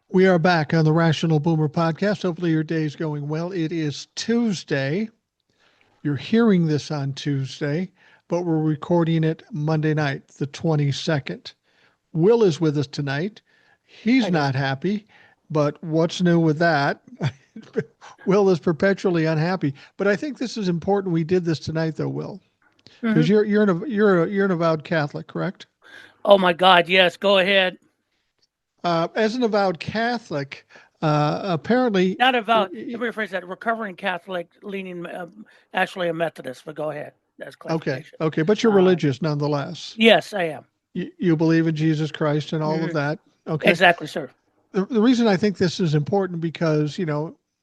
We are back on the Rational Boomer podcast. Hopefully, your day is going well. It is Tuesday. You're hearing this on Tuesday, but we're recording it Monday night, the 22nd. Will is with us tonight. He's Hi, not Dave. happy, but what's new with that? Will is perpetually unhappy. But I think this is important. We did this tonight, though, Will, because Hmm. you're an avowed Catholic, correct? Oh my God, yes, go ahead. As an avowed Catholic, apparently, Not about, let me rephrase that, recovering Catholic, leaning, actually a Methodist, but go ahead. That's okay, clarification. okay, but you're Uh, religious nonetheless. yes, I am. You believe in Jesus Christ and all of Hmm. that. Okay. Exactly, sir. The reason I think this is important because,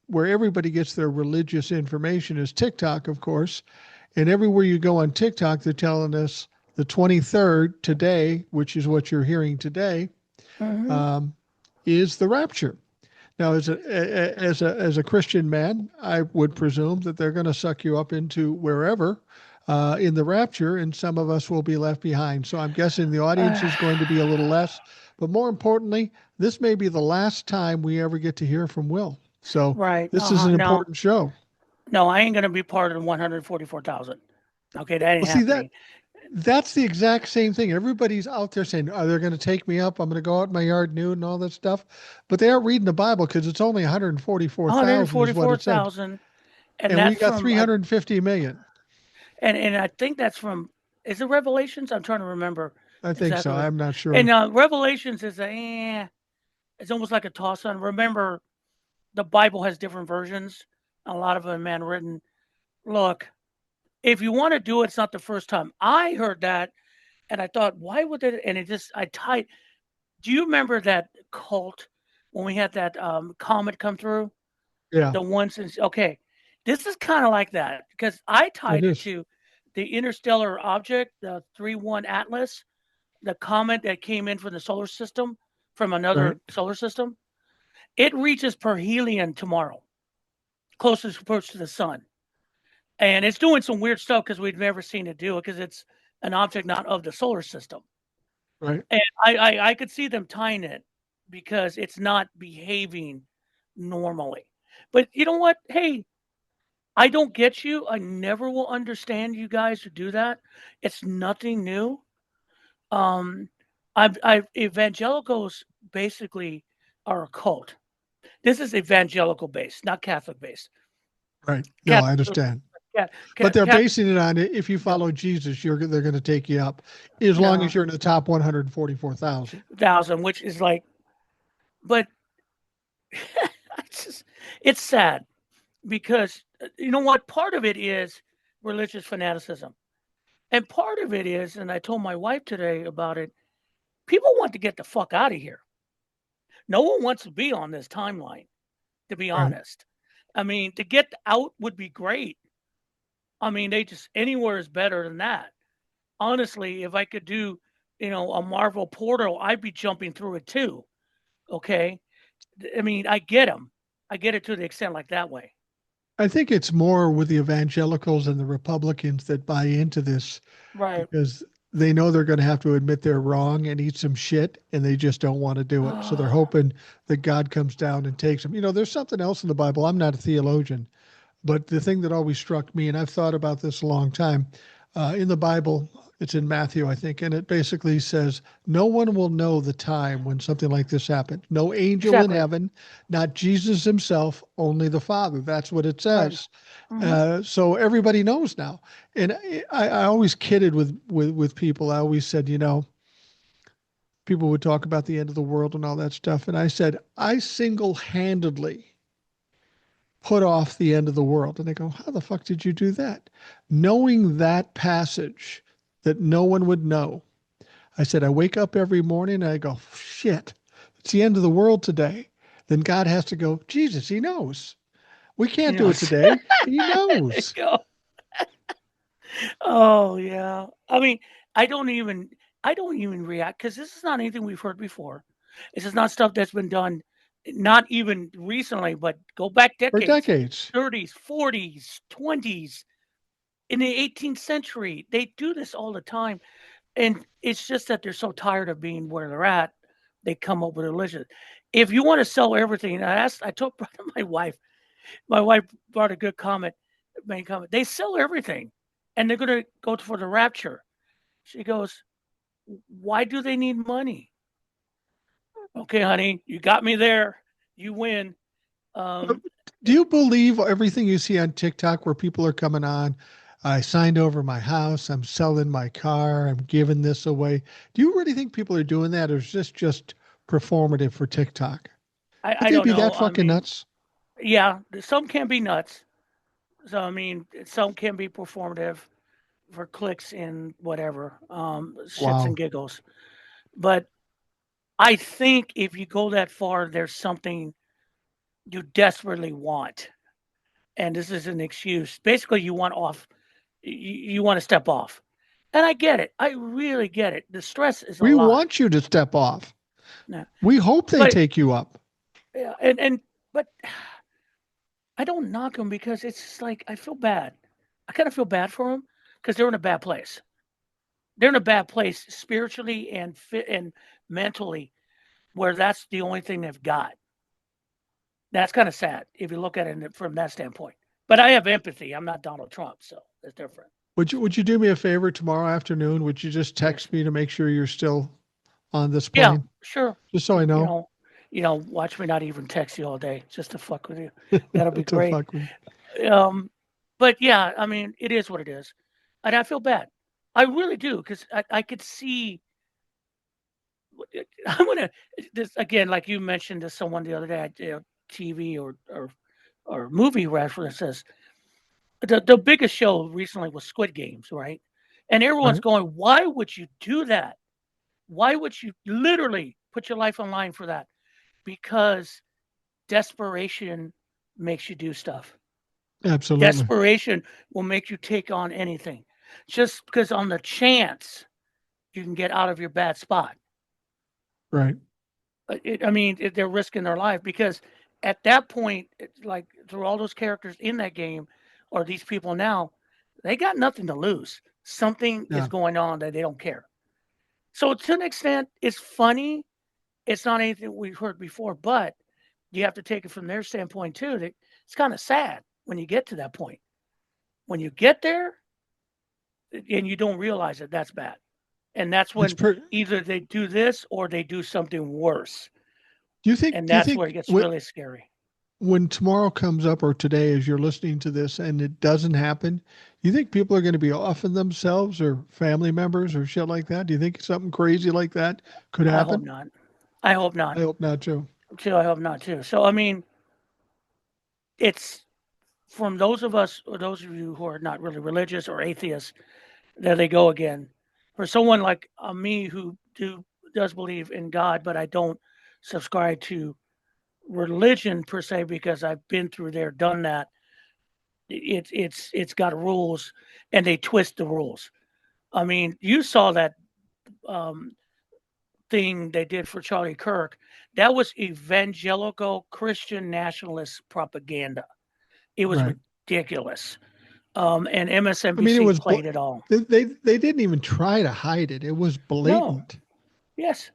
where everybody gets their religious information is TikTok, of course. And everywhere you go on TikTok, they're telling us the 23rd today, which is what you're hearing today, Hmm. um, is the rapture. Now, as a Christian man, I would presume that they're going to suck you up into wherever in the rapture, and some of us will be left behind. So I'm guessing the audience is going to be a little less. But more importantly, this may be the last time we ever get to hear from Will. So Right. this is an No, important show. no, I ain't going to be part of the 144,000. Okay, that Well, ain't see that happening. that's the exact same thing. Everybody's out there saying, "Are they going to take me up? I'm going to go out in my yard nude and all that stuff," but they aren't reading the Bible because it's only 144,000 is what it said. 144,000. And And we that's got from, 350 million. and I think that's from, is it Revelations? I'm trying to remember I think so. exactly what, I'm not and sure. Revelations is it's almost like a toss on. Remember, the Bible has different versions, a lot of them handwritten. Look, if you want to do it, it's not the first time. I heard that and I thought, why would it? And it just, I tied. Do you remember that cult when we had that comet come through? Yeah, The ones, okay, this is kind of like that because I it tied it is. to the interstellar object, the 3-1 Atlas, the comet that came in from the solar system, from Right. another solar system. It reaches perihelion tomorrow, closest approach to the sun. And it's doing some weird stuff because we've never seen it do it because it's an object not of the solar system. Right. And I could see them tying it because it's not behaving normally. But you know what? Hey, I don't get you. I never will understand you guys who do that. It's nothing new. Um, I evangelicals basically are a cult. This is evangelical based, not Catholic based. Right. No, I Catholic, understand. Catholic, But they're Catholic, basing it on it. If you no, follow Jesus, they're going to take you up as long as no, you're in the top 144,000. thousand, which is like, but it's just, it's sad because you know what? Part of it is religious fanaticism, and part of it is, and I told my wife today about it. People want to get the fuck out of here. No one wants to be on this timeline, to be Right. honest. I mean, to get out would be great. I mean, they just anywhere is better than that. Honestly, if I could do, a Marvel portal, I'd be jumping through it too. Okay. I mean, I get them. I get it to the extent like that way. I think it's more with the evangelicals and the Republicans that buy into this Right. because they know they're going to have to admit they're wrong and eat some shit, and they just don't want to do it. So they're hoping that God comes down and takes them. There's something else in the Bible. I'm not a theologian, but the thing that always struck me, and I've thought about this a long time, in the Bible, it's in Matthew, I think, and it basically says, no one will know the time when something like this happened. No angel in Exactly. heaven, not Jesus himself, only the Father. That's what it Right. says. Hmm. So everybody knows now. And I always kidded with people. I always said, people would talk about the end of the world and all that stuff. And I said, I single handedly put off the end of the world. And they go, how the fuck did you do that? Knowing that passage that no one would know. I said, I wake up every morning and I go, shit, it's the end of the world today. Then God has to go, Jesus, he knows. We can't do it today. He There you knows. go. Oh yeah. I mean, I don't even I don't even react because this is not anything we've heard before. This is not stuff that's been done not even recently, but go back For decades, decades. 30s, 40s, 20s, in the 18th century. They do this all the time. And it's just that they're so tired of being where they're at they come up with a religion. If you want to sell everything, I told my wife brought a good comment, main comment. They sell everything, and they're going to go for the rapture. She goes, "Why do they need money?" Okay, honey, you got me there. You win. Um, Do you believe everything you see on TikTok where people are coming on? I signed over my house. I'm selling my car. I'm giving this away. Do you really think people are doing that, or is this just performative for TikTok? Would I they don't be know. that I fucking mean, nuts? yeah, some can be nuts. So I mean, some can be performative for clicks and whatever, shits and Wow. giggles. But I think if you go that far, there's something you desperately want, and this is an excuse. Basically, you want off. You want to step off, and I get it. I really get it. The stress is a We lot. want you to step off. Yeah. We hope they But take you up. yeah, and but I don't knock them because it's just like I feel bad. I kind of feel bad for them because they're in a bad place. They're in a bad place spiritually and fit and mentally, where that's the only thing they've got. That's kind of sad if you look at it from that standpoint. But I have empathy. I'm not Donald Trump, so it's different. Would you do me a favor tomorrow afternoon? Would you just Sure. text me to make sure you're still on this Yeah, plane? sure. Just so I You know know, watch me not even text you all day just to fuck with you. That'll be to great. fuck with. Um, but yeah, I mean, it is what it is, and I feel bad. I really do because I could see. I'm gonna this again, like you mentioned to someone the other day, TV or movie references. The biggest show recently was Squid Games, right? And everyone's Right. going, "Why would you do that? Why would you literally put your life on line for that?" Because desperation makes you do stuff. Absolutely. Desperation will make you take on anything, just because on the chance you can get out of your bad spot. Right. I mean, they're risking their life because at that point, like through all those characters in that game, or these people now, they got nothing to lose. Something is Yeah. going on that they don't care. So to an extent, it's funny. It's not anything we've heard before, but you have to take it from their standpoint too. That it's kind of sad when you get to that point. When you get there and you don't realize it, that's bad. And that's It's when per either they do this or they do something worse. Do you think And do you that's where think it gets wh- really scary. when tomorrow comes up or today as you're listening to this and it doesn't happen, you think people are going to be offing themselves or family members or shit like that? Do you think something crazy like that could I hope happen? not. I hope I not. hope not too. Too. I hope not too. So I mean, it's from those of us or those of you who are not really religious or atheists, there they go again. For someone like me who does believe in God, but I don't subscribe to religion per se because I've been through there, done that. It's got rules, and they twist the rules. I mean, you saw that um, thing they did for Charlie Kirk. That was evangelical Christian nationalist propaganda. It was Right. ridiculous. And I mean, it MSNBC was played it all. they didn't even try to hide it. It was No, blatant. yes,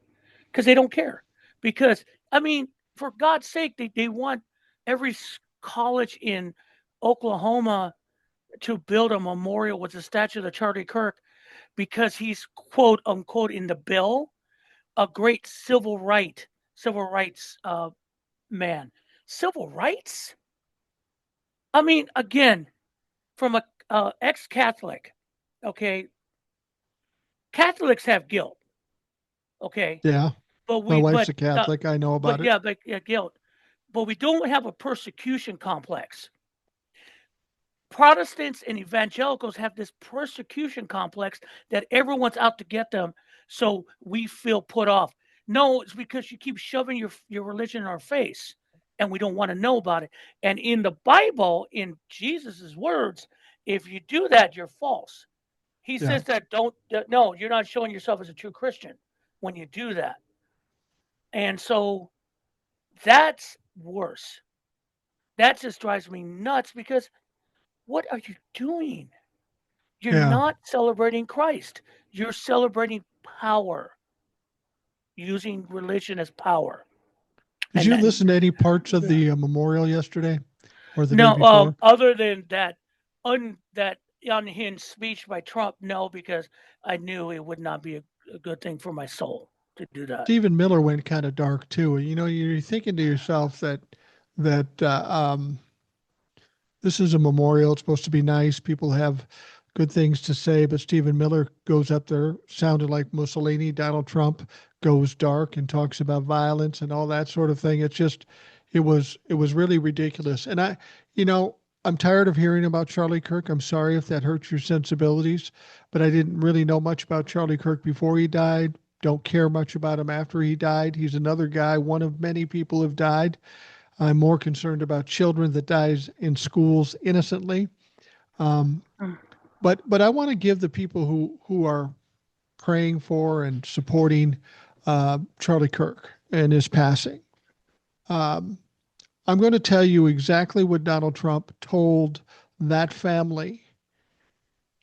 because they don't care. Because, I mean, for God's sake, they want every college in Oklahoma to build a memorial with a statue of Charlie Kirk because he's quote unquote in the bill a great civil rights man. Civil rights? I mean, again, from a ex-Catholic, okay, Catholics have guilt, okay, Yeah. but My we, wife's a Catholic. I know but about it. yeah, but yeah, guilt, but we don't have a persecution complex. Protestants and evangelicals have this persecution complex that everyone's out to get them, so we feel put off. No, it's because you keep shoving your religion in our face, and we don't want to know about it. And in the Bible, in Jesus's words, if you do that, you're false. He Yeah. says that don't no, you're not showing yourself as a true Christian when you do that. And so that's worse. That just drives me nuts because what are you doing? You're Yeah. not celebrating Christ. You're celebrating power. using religion as power. Did And you then listen to any parts of the memorial yesterday or the day no, before? other than that unhinged speech by Trump, no, because I knew it would not be a good thing for my soul to do that. Stephen Miller went kind of dark too. You know, you're thinking to yourself that this is a memorial. It's supposed to be nice. People have good things to say, but Stephen Miller goes up there, sounded like Mussolini. Donald Trump goes dark and talks about violence and all that sort of thing. It's just, it was really ridiculous. And you know, I'm tired of hearing about Charlie Kirk. I'm sorry if that hurts your sensibilities, but I didn't really know much about Charlie Kirk before he died. Don't care much about him after he died. He's another guy, one of many people who've died. I'm more concerned about children that dies in schools innocently. Um, Mm. but I want to give the people who are praying for and supporting Charlie Kirk and his passing. Um, I'm going to tell you exactly what Donald Trump told that family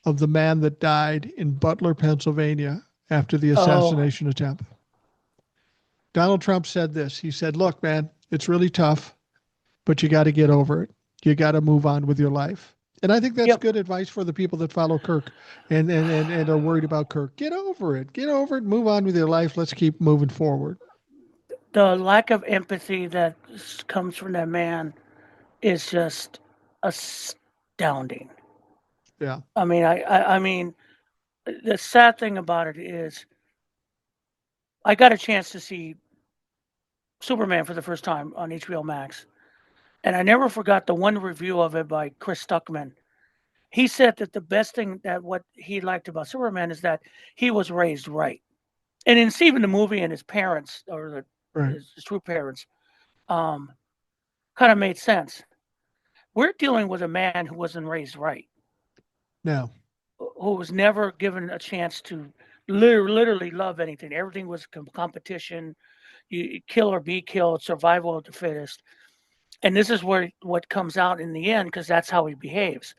of the man that died in Butler, Pennsylvania after the Oh, assassination attempt. Donald Trump said this. He said, "Look, man, it's really tough, but you got to get over it. You got to move on with your life." And I think that's yep. good advice for the people that follow Kirk and are worried about Kirk. Get over it. Get over it. Move on with your life. Let's keep moving forward. The lack of empathy that comes from that man is just astounding. Yeah. I mean, the sad thing about it is, I got a chance to see Superman for the first time on HBO Max, and I never forgot the one review of it by Chris Stuckman. He said that the best thing that what he liked about Superman is that he was raised right, and in seeing the movie and his parents or Right. his true parents, um, kind of made sense. We're dealing with a man who wasn't raised right, Now, who was never given a chance to literally love anything. Everything was competition. You kill or be killed, survival of the fittest. And this is where what comes out in the end, because that's how he behaves.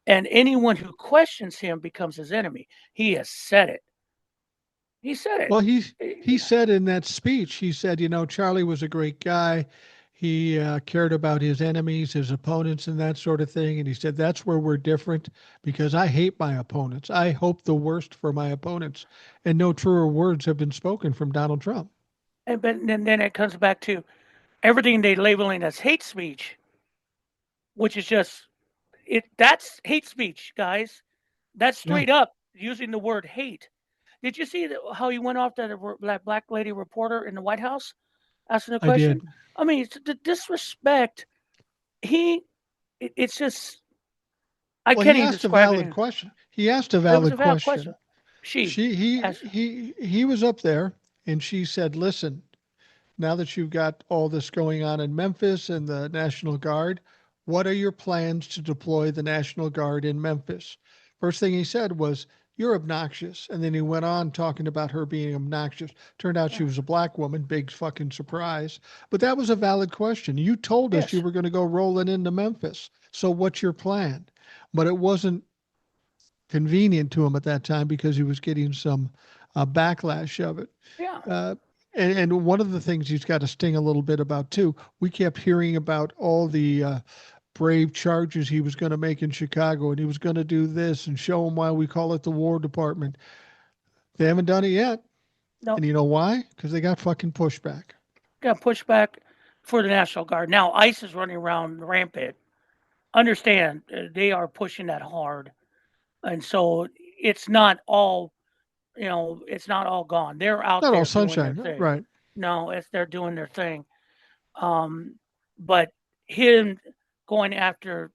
And anyone who questions him becomes his enemy. He has said it. He said it. well, he said in that speech, he said, you know, Charlie was a great guy. He cared about his enemies, his opponents, and that sort of thing. And he said, that's where we're different because I hate my opponents. I hope the worst for my opponents. And no truer words have been spoken from Donald Trump. And but then it comes back to everything they labeling as hate speech, which is just it. That's hate speech, guys. That's Yeah, straight up using the word hate. Did you see how he went off that black lady reporter in the White House asking a I question? did. I mean, it's the disrespect. He, it's just I Well, can't he even asked a describe it. valid question. He asked a It was valid a valid question. question. She She asked, he was up there and she said, "Listen, now that you've got all this going on in Memphis and the National Guard, what are your plans to deploy the National Guard in Memphis?" First thing he said was, "You're obnoxious." And then he went on talking about her being obnoxious. Turned out she was a black woman, big fucking surprise. But that was a valid question. You told us you yes, were going to go rolling into Memphis. So what's your plan? But it wasn't convenient to him at that time because he was getting some backlash of it. yeah, Uh, and one of the things he's got to sting a little bit about too, we kept hearing about all the brave charges he was going to make in Chicago and he was going to do this and show them why we call it the War Department. They haven't done it yet. no, And you know why? Because they got fucking pushback. got pushback for the National Guard. Now ICE is running around rampant. Understand, they are pushing that hard, and so it's not all it's not all gone. They're out Not all there doing their sunshine, thing. right? No, it's they're doing their thing. But him going after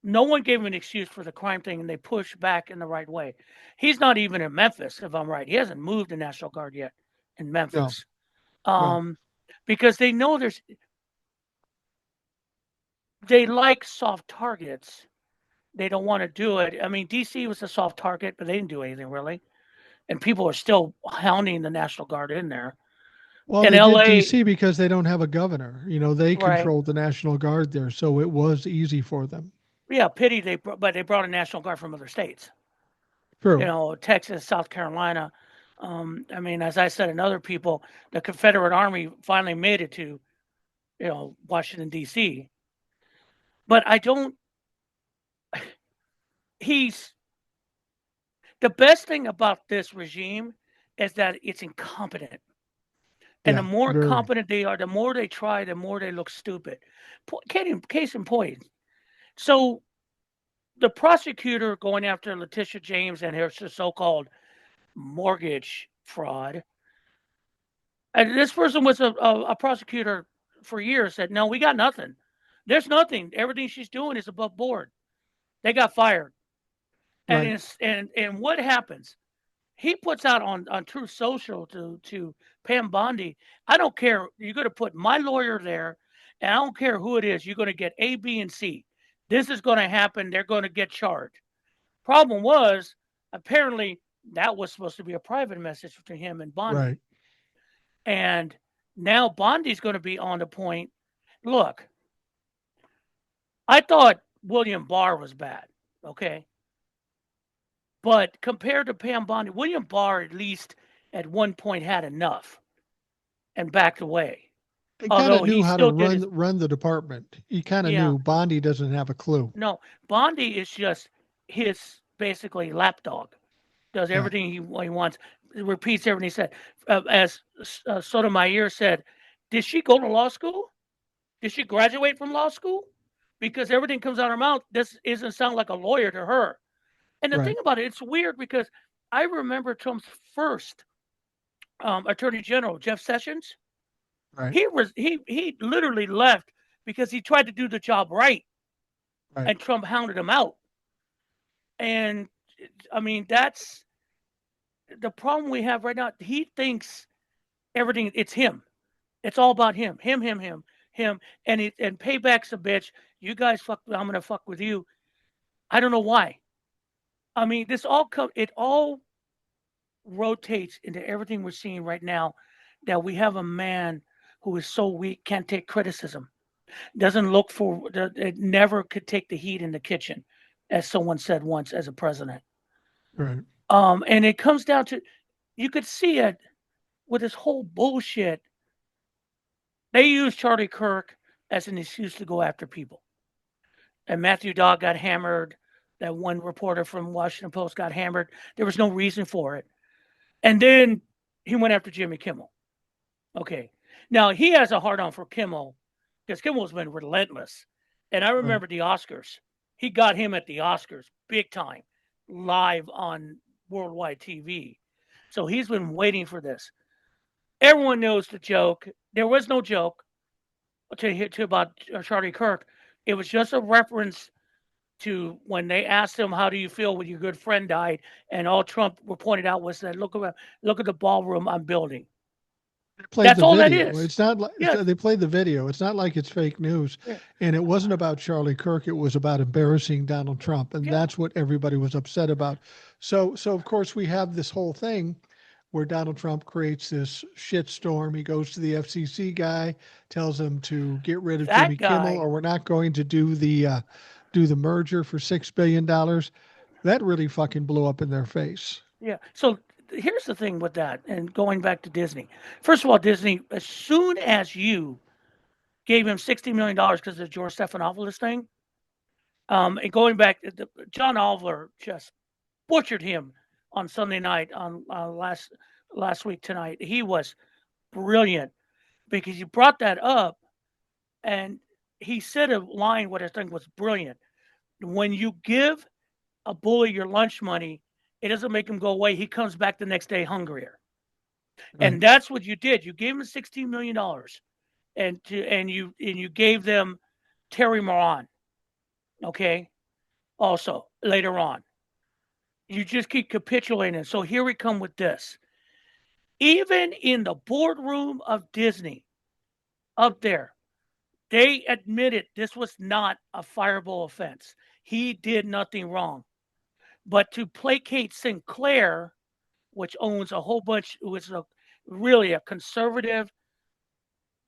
no one gave him an excuse for the crime thing, and they pushed back in the right way. He's not even in Memphis, if I'm right. He hasn't moved the National Guard yet in No, Memphis, no, because they know they like soft targets. They don't want to do it. I mean, DC was a soft target, but they didn't do anything really, and people are still hounding the National Guard in there. well, In they did LA, DC because they don't have a governor. You know, they right? controlled the National Guard there, so it was easy for them. Yeah, pity but they brought a National Guard from other states. True. Texas, South Carolina. I mean, as I said, and other people, the Confederate Army finally made it to, Washington D.C. But I don't. He's the best thing about this regime is that it's incompetent. And the Yeah, more very. competent they are, the more they try, the more they look stupid. Case in point. So the prosecutor going after Letitia James and her so-called mortgage fraud, and this person was a prosecutor for years, said, no, we got nothing. There's nothing. Everything she's doing is above board. They got fired. And Right. it's, and what happens? He puts out on Truth Social to Pam Bondi. I don't care. You're going to put my lawyer there, and I don't care who it is. You're going to get A, B, and C. This is going to happen. They're going to get charged. Problem was, apparently, that was supposed to be a private message to him and Bondi. Right. And now Bondi's going to be on the point. Look, I thought William Barr was bad. Okay. But compared to Pam Bondi, William Barr at least at one point had enough and backed away. He kind of Although knew he how to still did his, run the department. He kind of yeah, knew. Bondi doesn't have a clue. no, Bondi is just his basically lapdog. Does Yeah. everything he wants, repeats everything he said. As Sotomayor said, did she go to law school? Did she graduate from law school? Because everything comes out of her mouth. This doesn't sound like a lawyer to her. And the thing Right. about it, it's weird because I remember Trump's first Attorney General, Jeff Sessions. Right. He literally left because he tried to do the job right, Right. and Trump hounded him out. And I mean, that's the problem we have right now. He thinks everything it's him. It's all about him, him, and payback's a bitch. You guys fuck. I'm gonna fuck with you. I don't know why. I mean, it all rotates into everything we're seeing right now. That we have a man who is so weak, can't take criticism, doesn't look for, it never could take the heat in the kitchen, as someone said once as a president. Right. And it comes down to, you could see it with this whole bullshit. They use Charlie Kirk as an excuse to go after people. And Matthew Dodd got hammered. That one reporter from Washington Post got hammered. There was no reason for it. And then he went after Jimmy Kimmel. Okay. Now he has a hard on for Kimmel because Kimmel's been relentless. And I Right. remember the Oscars. He got him at the Oscars big time, live on worldwide TV. So he's been waiting for this. Everyone knows the joke. There was no joke to about Charlie Kirk. It was just a reference to when they asked him, "How do you feel when your good friend died?" And all Trump pointed out was that look at the ballroom I'm building. They played That's the all that video. is. It's not like Yes. they played the video. It's not like it's fake news. Yeah. And it wasn't about Charlie Kirk. It was about embarrassing Donald Trump. And Yeah. that's what everybody was upset about. So of course we have this whole thing where Donald Trump creates this shitstorm. He goes to the FCC guy, tells him to get rid of Jimmy That Kimmel, guy. or we're not going to do the merger for $6 billion. That really fucking blew up in their face. Yeah. So here's the thing with that, and going back to Disney. First of all, Disney, as soon as you gave him $60 million because of the George Stephanopoulos thing, and going back, John Oliver just butchered him on Sunday night on last week tonight. He was brilliant because you brought that up, and he said a line what I think was brilliant. When you give a bully your lunch money, it doesn't make him go away. He comes back the next day hungrier. Right. And that's what you did. You gave him $16 million, and you gave them Terry Moran. Okay. Also later on, you just keep capitulating. So here we come with this. Even in the boardroom of Disney, up there, they admitted this was not a fireable offense. He did nothing wrong. But to placate Sinclair, which owns a whole bunch, was really a conservative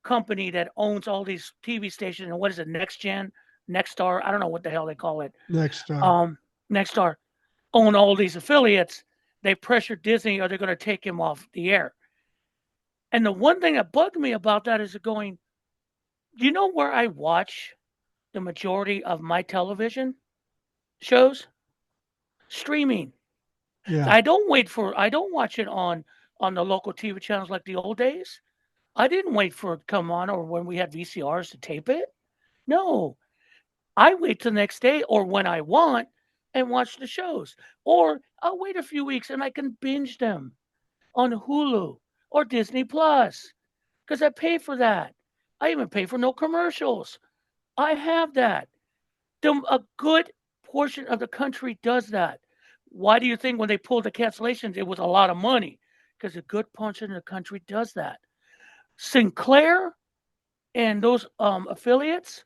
company that owns all these TV stations. And what is it, Next Gen, Next Star? I don't know what the hell they call it. Next. Next Star own all these affiliates. they pressured Disney, or they're going to take him off the air. And the one thing that bugged me about that is going, you know where I watch the majority of my television shows? Streaming. Yeah. I don't watch it on the local TV channels like the old days. I didn't wait for it to come on or when we had VCRs to tape it. No, I wait till the next day or when I want and watch the shows. Or I'll wait a few weeks and I can binge them on Hulu or Disney Plus because I pay for that. I even pay for no commercials. I have that. A good portion of the country does that. Why do you think when they pulled the cancellations, it was a lot of money? Because a good portion of the country does that. Sinclair and those affiliates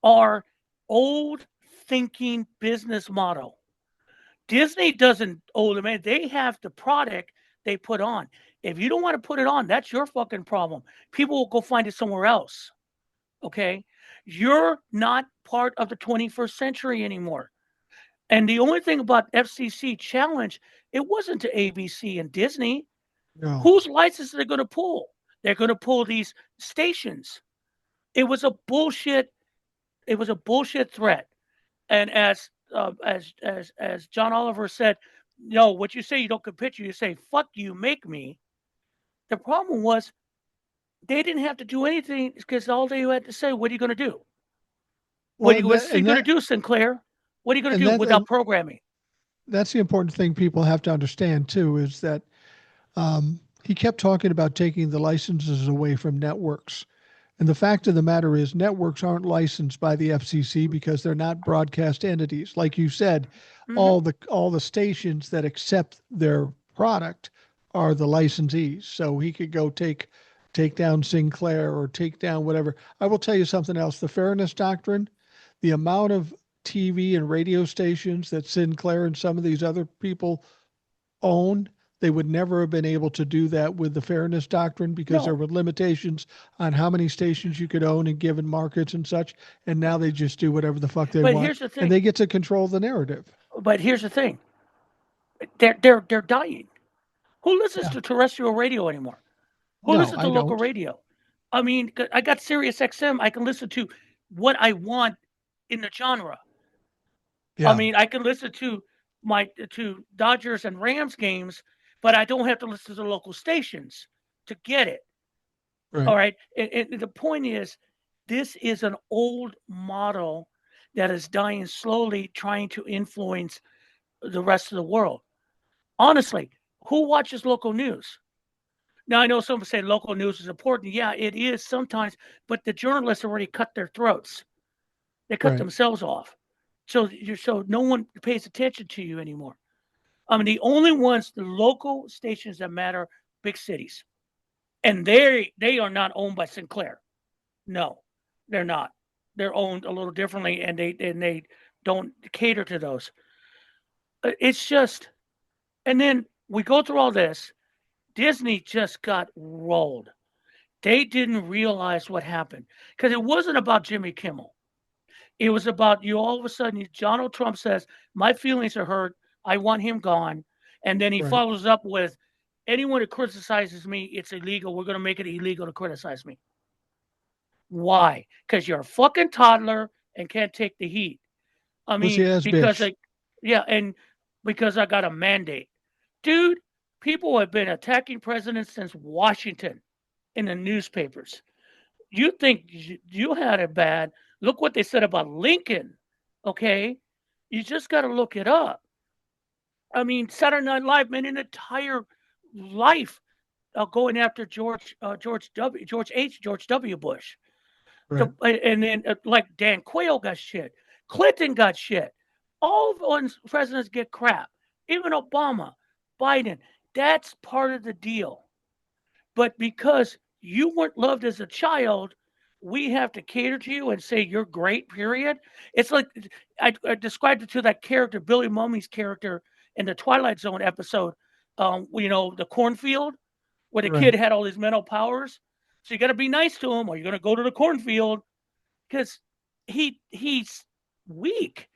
are old thinking business model. Disney doesn't owe them anything. They have the product they put on. If you don't want to put it on, that's your fucking problem. People will go find it somewhere else. Okay? You're not part of the 21st century anymore. And the only thing about FCC challenge, it wasn't to ABC and Disney. No. Whose license are they going to pull? They're going to pull these stations. It was a bullshit. It was a bullshit threat. And as John Oliver said, no, what you say you don't compete, you say fuck you, make me. The problem was they didn't have to do anything because all they had to say, what are you going to do? What are you going to do, Sinclair? What are you going to do without programming? That's the important thing people have to understand too, is that he kept talking about taking the licenses away from networks. And the fact of the matter is, networks aren't licensed by the FCC because they're not broadcast entities. Like you said, all the stations that accept their product are the licensees. So he could go take down Sinclair or take down whatever. I will tell you something else. The Fairness Doctrine, the amount of TV and radio stations that Sinclair and some of these other people own, they would never have been able to do that with the Fairness Doctrine because there were limitations on how many stations you could own in given markets and such. And now they just do whatever the fuck they want. Here's the thing. And they get to control the narrative. But here's the thing. They're dying. Who listens to terrestrial radio anymore? Who listens to local radio? I mean, I got Sirius XM. I can listen to what I want in the genre. Yeah. I mean, I can listen to Dodgers and Rams games, but I don't have to listen to the local stations to get it. Right. All right. And the point is, this is an old model that is dying slowly, trying to influence the rest of the world. Honestly, who watches local news? Now, I know some say local news is important. Yeah, it is sometimes, but the journalists already cut their throats. They cut themselves off. So no one pays attention to you anymore. I mean, the only ones, the local stations that matter, big cities. And they are not owned by Sinclair. No, they're not. They're owned a little differently, and they don't cater to those. It's just, and then we go through all this. Disney just got rolled. They didn't realize what happened because it wasn't about Jimmy Kimmel. It was about you. All of a sudden, Donald Trump says, my feelings are hurt. I want him gone. And then he follows up with, anyone who criticizes me, it's illegal. We're going to make it illegal to criticize me. Why? Because you're a fucking toddler and can't take the heat. I mean, and because I got a mandate. Dude, people have been attacking presidents since Washington in the newspapers. You think you had it bad. Look what they said about Lincoln, okay? You just got to look it up. I mean, Saturday Night Live made an entire life going after George W. Bush. Right. And then like Dan Quayle got shit. Clinton got shit. All of presidents get crap. Even Obama, Biden. That's part of the deal. But because you weren't loved as a child, we have to cater to you and say you're great, period. It's like I described it to that character, Billy Mummy's character in the Twilight Zone episode, the cornfield, where the kid had all his mental powers. So you got to be nice to him or you're going to go to the cornfield because he's weak.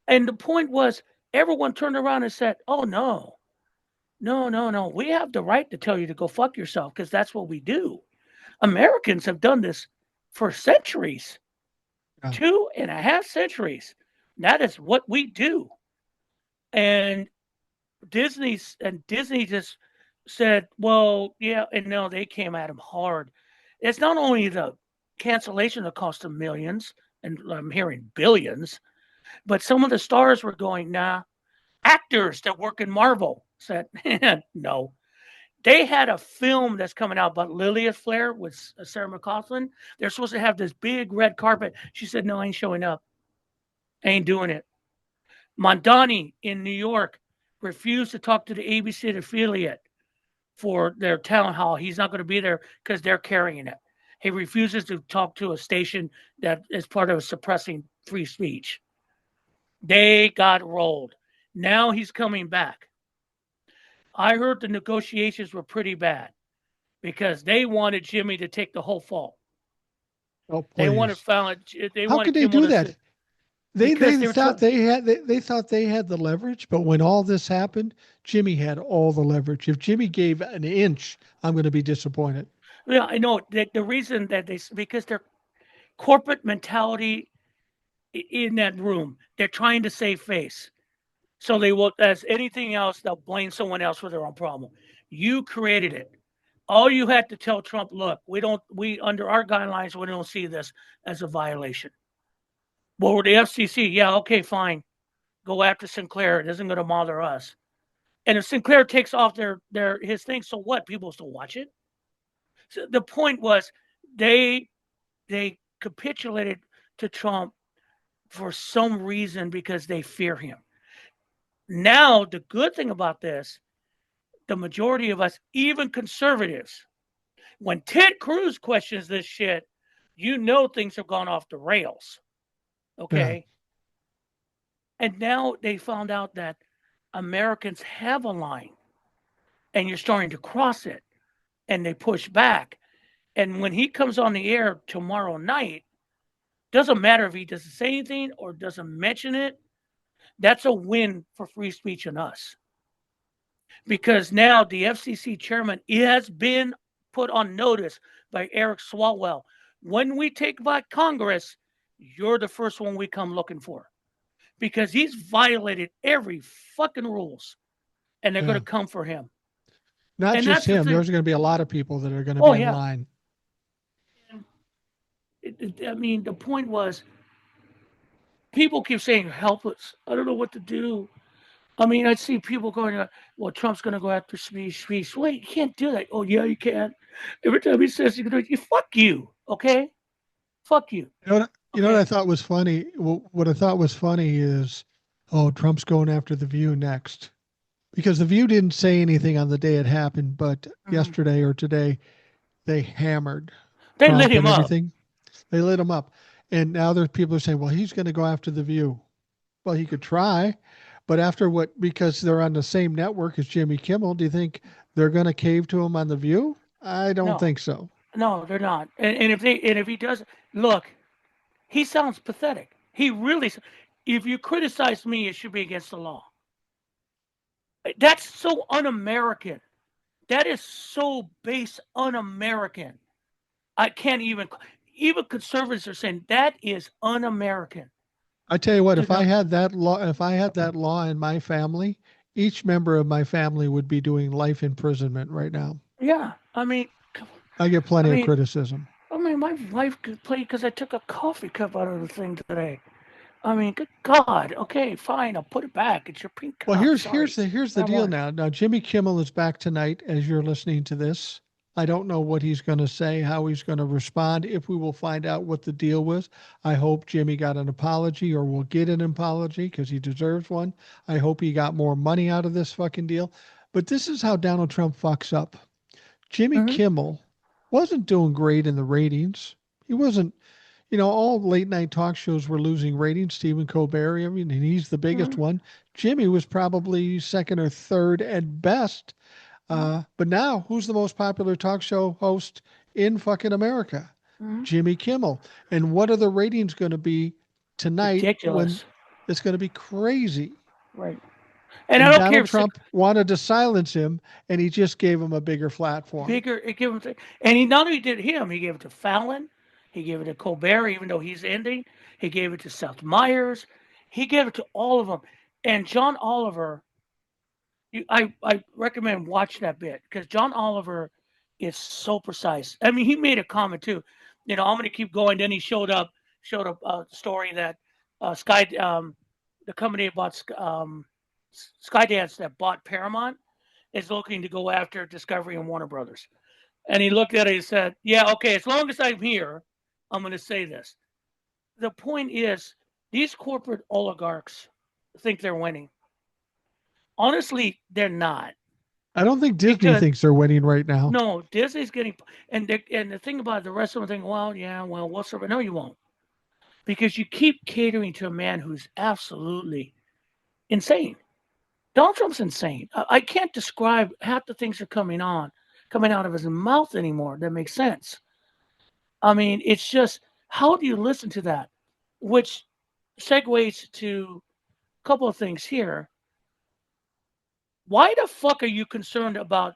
And the point was, everyone turned around and said, oh, no, No, no, no. We have the right to tell you to go fuck yourself because that's what we do. Americans have done this for centuries, Yeah. 2.5 centuries. That is what we do. And Disney just said, well, yeah, and no, they came at him hard. It's not only the cancellation that cost them millions, and I'm hearing billions, but some of the stars were going, nah. Actors that work in Marvel said, no. They had a film that's coming out about Lilith Flair with Sarah McLachlan. They're supposed to have this big red carpet. She said, no, I ain't showing up. I ain't doing it. Mondani in New York refused to talk to the ABC affiliate for their town hall. He's not going to be there because they're carrying it. He refuses to talk to a station that is part of suppressing free speech. They got rolled. Now he's coming back. I heard the negotiations were pretty bad because they wanted Jimmy to take the whole fall. Oh, They wanted please. they How could wanted they Kimmel do to that? sit because They they were thought they thought they had the leverage, but when all this happened, Jimmy had all the leverage. If Jimmy gave an inch, I'm going to be disappointed. yeah, I know that the reason that because their corporate mentality in that room, they're trying to save face. So they will, as anything else, they'll blame someone else for their own problem. You created it. All you had to tell Trump, look, we under our guidelines, we don't see this as a violation. Well, with the FCC, yeah, okay, fine. Go after Sinclair. It isn't going to bother us. And if Sinclair takes off his thing, so what? People still watch it. So the point was, they they capitulated to Trump for some reason because they fear him. Now, the good thing about this, the majority of us, even conservatives, when Ted Cruz questions this shit, you know things have gone off the rails. Yeah. Okay. And now they found out that Americans have a line and you're starting to cross it and they push back. And when he comes on the air tomorrow night, doesn't matter if he doesn't say anything or doesn't mention it, that's a win for free speech and us. Because now the FCC chairman has been put on notice by Eric Swalwell. When we take back Congress, you're the first one we come looking for because he's violated every fucking rules and they're going Yeah. to come for him. Not And just that's the him. thing. There's going to be a lot of people that are going to Oh, be in yeah. line. I mean, the point was people keep saying, help us. I don't know what to do. I mean, I see people going, well, Trump's going to go after speech. Wait, you can't do that. Oh, yeah, you can. Every time he says you can do it, you fuck you. Okay? Fuck you. You know what I Okay? thought was funny? What I thought was funny is, oh, Trump's going after the View next, because the View didn't say anything on the day it happened, but Mhm. yesterday or today they hammered They lit Trump him and up. everything. They lit him up, and now there's people are saying, well, he's going to go after the View. Well, he could try, but after what? Because they're on the same network as Jimmy Kimmel, do you think they're going to cave to him on the View? I don't No, think so. no, they're not. And if he does, look, he sounds pathetic. He really. If you criticize me, it should be against the law. That's so un-American. That is so base un-American. I can't even conservatives are saying that is un-American. I tell you what, To not, if I had that law in my family, each member of my family would be doing life imprisonment right now. yeah. I get I plenty of mean, criticism. my wife could play because I took a coffee cup out of the thing today. I mean, good God. Okay, fine. I'll put it back. It's your pink Well, cup. Sorry. here's the I deal want it. now. Now Jimmy Kimmel is back tonight as you're listening to this. I don't know what he's going to say, how he's going to respond, if we will find out what the deal was. I hope Jimmy got an apology or will get an apology because he deserves one. I hope he got more money out of this fucking deal. But this is how Donald Trump fucks up. Jimmy Hmm. Kimmel wasn't doing great in the ratings. He wasn't, all late night talk shows were losing ratings. Stephen Colbert, I mean, and he's the biggest Hmm. one. Jimmy was probably second or third at best. But now, who's the most popular talk show host in fucking America? Hmm. Jimmy Kimmel. And what are the ratings going to be tonight when Ridiculous. it's going to be crazy? Right. And I And don't care Donald if Trump wanted to silence him, and he just gave him a bigger platform. bigger. It gave him, and he not only did him, he gave it to Fallon, he gave it to Colbert, even though he's ending. He gave it to Seth Meyers. He gave it to all of them. And John Oliver, I recommend watch that bit because John Oliver is so precise. I mean, he made a comment too. You know, I'm going to keep going. Then he showed a story that Sky, the company that bought Skydance that bought Paramount is looking to go after Discovery and Warner Brothers. And he looked at it and said, "Yeah, okay, as long as I'm here, I'm going to say this." The point is, these corporate oligarchs think they're winning. Honestly, they're not. I don't think Disney Because thinks they're winning right now. no, Disney's getting, and the thing about it, the rest of them think, well, yeah, well, we'll serve it. No, you won't, because you keep catering to a man who's absolutely insane. Donald Trump's insane. I can't describe half the things that are coming out of his mouth anymore that make sense. I mean, it's just how do you listen to that? Which segues to a couple of things here. Why the fuck are you concerned about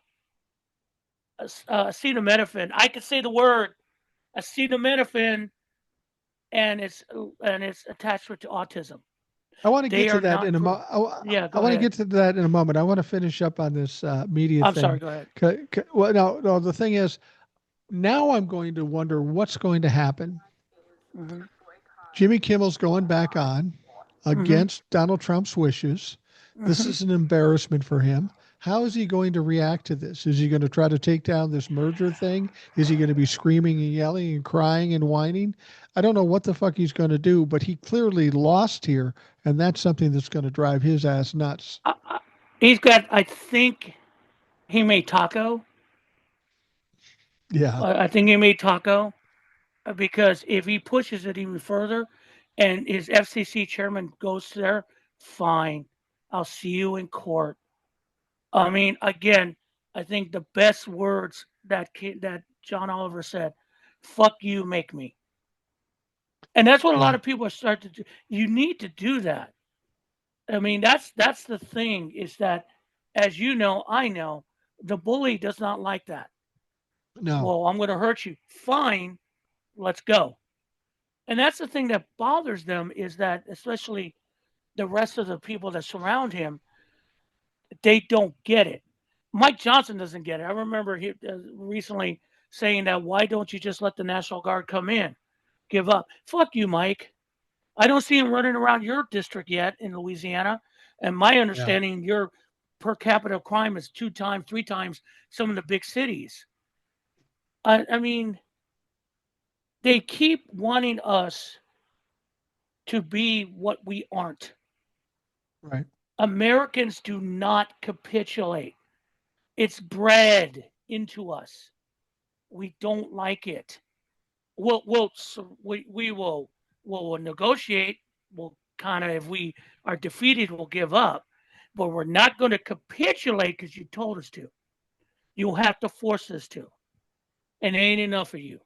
acetaminophen? I could say the word acetaminophen and its attachment to autism. I want to They get to are that not. in a moment. Yeah, I go want to ahead. get to that in a moment. I want to finish up on this media I'm thing. sorry. Go ahead. Well, no. The thing is, now I'm going to wonder what's going to happen. Mm-hmm. Jimmy Kimmel's going back on Mm-hmm. against Donald Trump's wishes. This Mm-hmm. is an embarrassment for him. How is he going to react to this? Is he going to try to take down this merger thing? Is he going to be screaming and yelling and crying and whining? I don't know what the fuck he's going to do, but he clearly lost here, and that's something that's going to drive his ass nuts. He's got. I think he made taco. Yeah. I think he made taco because if he pushes it even further, and his FCC chairman goes there, fine. I'll see you in court. I mean, again, I think the best words that John Oliver said, "Fuck you, make me," and that's what a lot Yeah. of people are starting to do. You need to do that. I mean, that's the thing is that, as you know, I know, the bully does not like that. No. Well, I'm going to hurt you. Fine, let's go. And that's the thing that bothers them is that, especially the rest of the people that surround him, they don't get it. Mike Johnson doesn't get it. I remember he recently saying that why don't you just let the National Guard come in? Give up. Fuck you, Mike. I don't see him running around your district yet in Louisiana. And my Yeah. understanding, your per capita crime is 2 times, 3 times some of the big cities. I mean, they keep wanting us to be what we aren't. Right. Americans do not capitulate. It's bred into us. We don't like it. We will negotiate. We'll kind of if we are defeated, we'll give up. But we're not going to capitulate because you told us to. You'll have to force us to, and it ain't enough of you.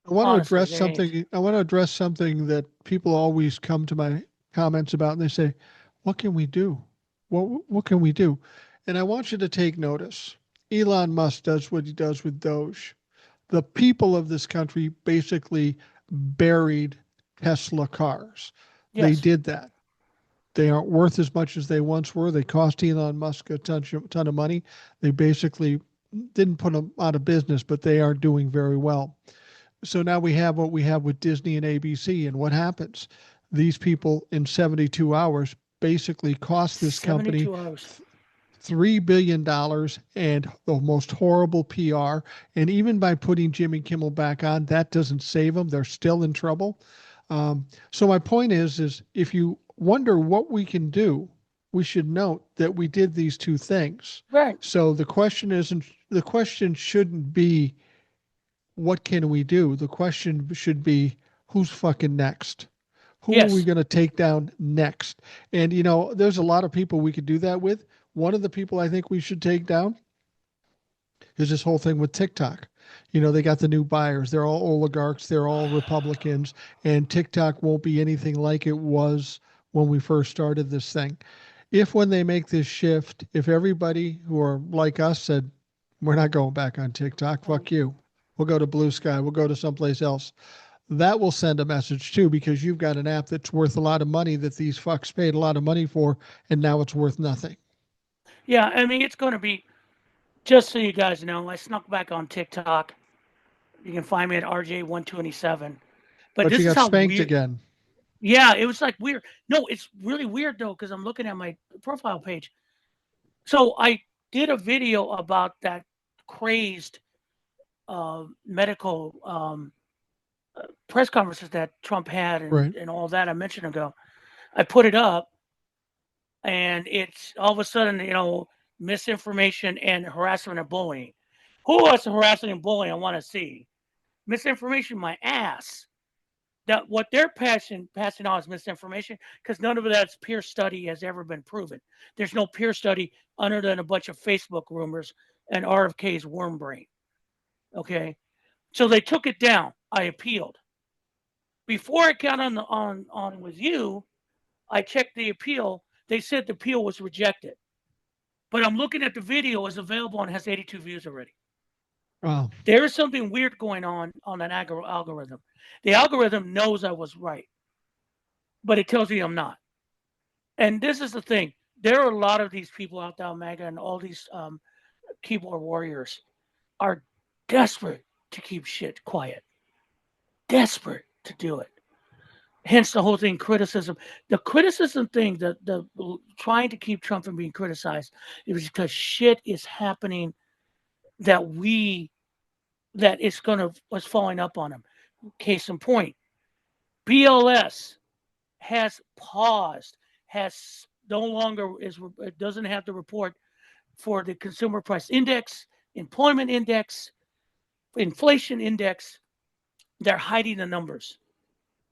I want to Honestly, address they ain't. something. I want to address something that people always come to my comments about, and they say, "What can we do? What can we do?" And I want you to take notice. Elon Musk does what he does with Doge. The people of this country basically buried Tesla cars. They Yes, did that. They aren't worth as much as they once were. They cost Elon Musk a ton of money. They basically didn't put them out of business, but they are doing very well. So now we have what we have with Disney and ABC. And what happens? These people in 72 hours basically cost this company 72 hours. $3 billion and the most horrible PR. And even by putting Jimmy Kimmel back on, that doesn't save them. They're still in trouble. So my point is if you wonder what we can do, we should note that we did these two things. Right. So the question shouldn't be what can we do? The question should be who's fucking next? Who are we Yes. going to take down next? And there's a lot of people we could do that with. One of the people I think we should take down is this whole thing with TikTok. They got the new buyers. They're all oligarchs. They're all Republicans. And TikTok won't be anything like it was when we first started this thing. if when they make this shift, if everybody who are like us said, we're not going back on TikTok, fuck you. We'll go to Blue Sky, we'll go to someplace else. That will send a message too, because you've got an app that's worth a lot of money that these fucks paid a lot of money for, and now it's worth nothing. Yeah, I mean, it's going to be, just so you guys know, I snuck back on TikTok. You can find me at RJ127. But But you this is got how spanked weird. again. Yeah, it was like weird. No, it's really weird though, because I'm looking at my profile page. So I did a video about that crazed medical press conferences that Trump had Right. and all that I mentioned ago. I put it up, and it's all of a sudden, misinformation and harassment and bullying. Who wants harassment and bullying? I want to see misinformation. My ass. That what they're passing on is misinformation, because none of that's peer study has ever been proven. There's no peer study other than a bunch of Facebook rumors and RFK's worm brain. Okay, so they took it down. I appealed. Before I got on with you, I checked the appeal. They said the appeal was rejected. But I'm looking at the video is available and has 82 views already. Wow. There is something weird going on that algorithm. The algorithm knows I was right, but it tells me I'm not. And this is the thing. There are a lot of these people out there, MAGA, and all these keyboard warriors are desperate to keep shit quiet. Desperate to do it. Hence the whole thing, criticism. The criticism thing, the trying to keep Trump from being criticized, it was because shit is happening that it's gonna was falling up on him. Case in point, BLS has paused, has no longer is it doesn't have to report for the consumer price index, employment index, inflation index. They're hiding the numbers.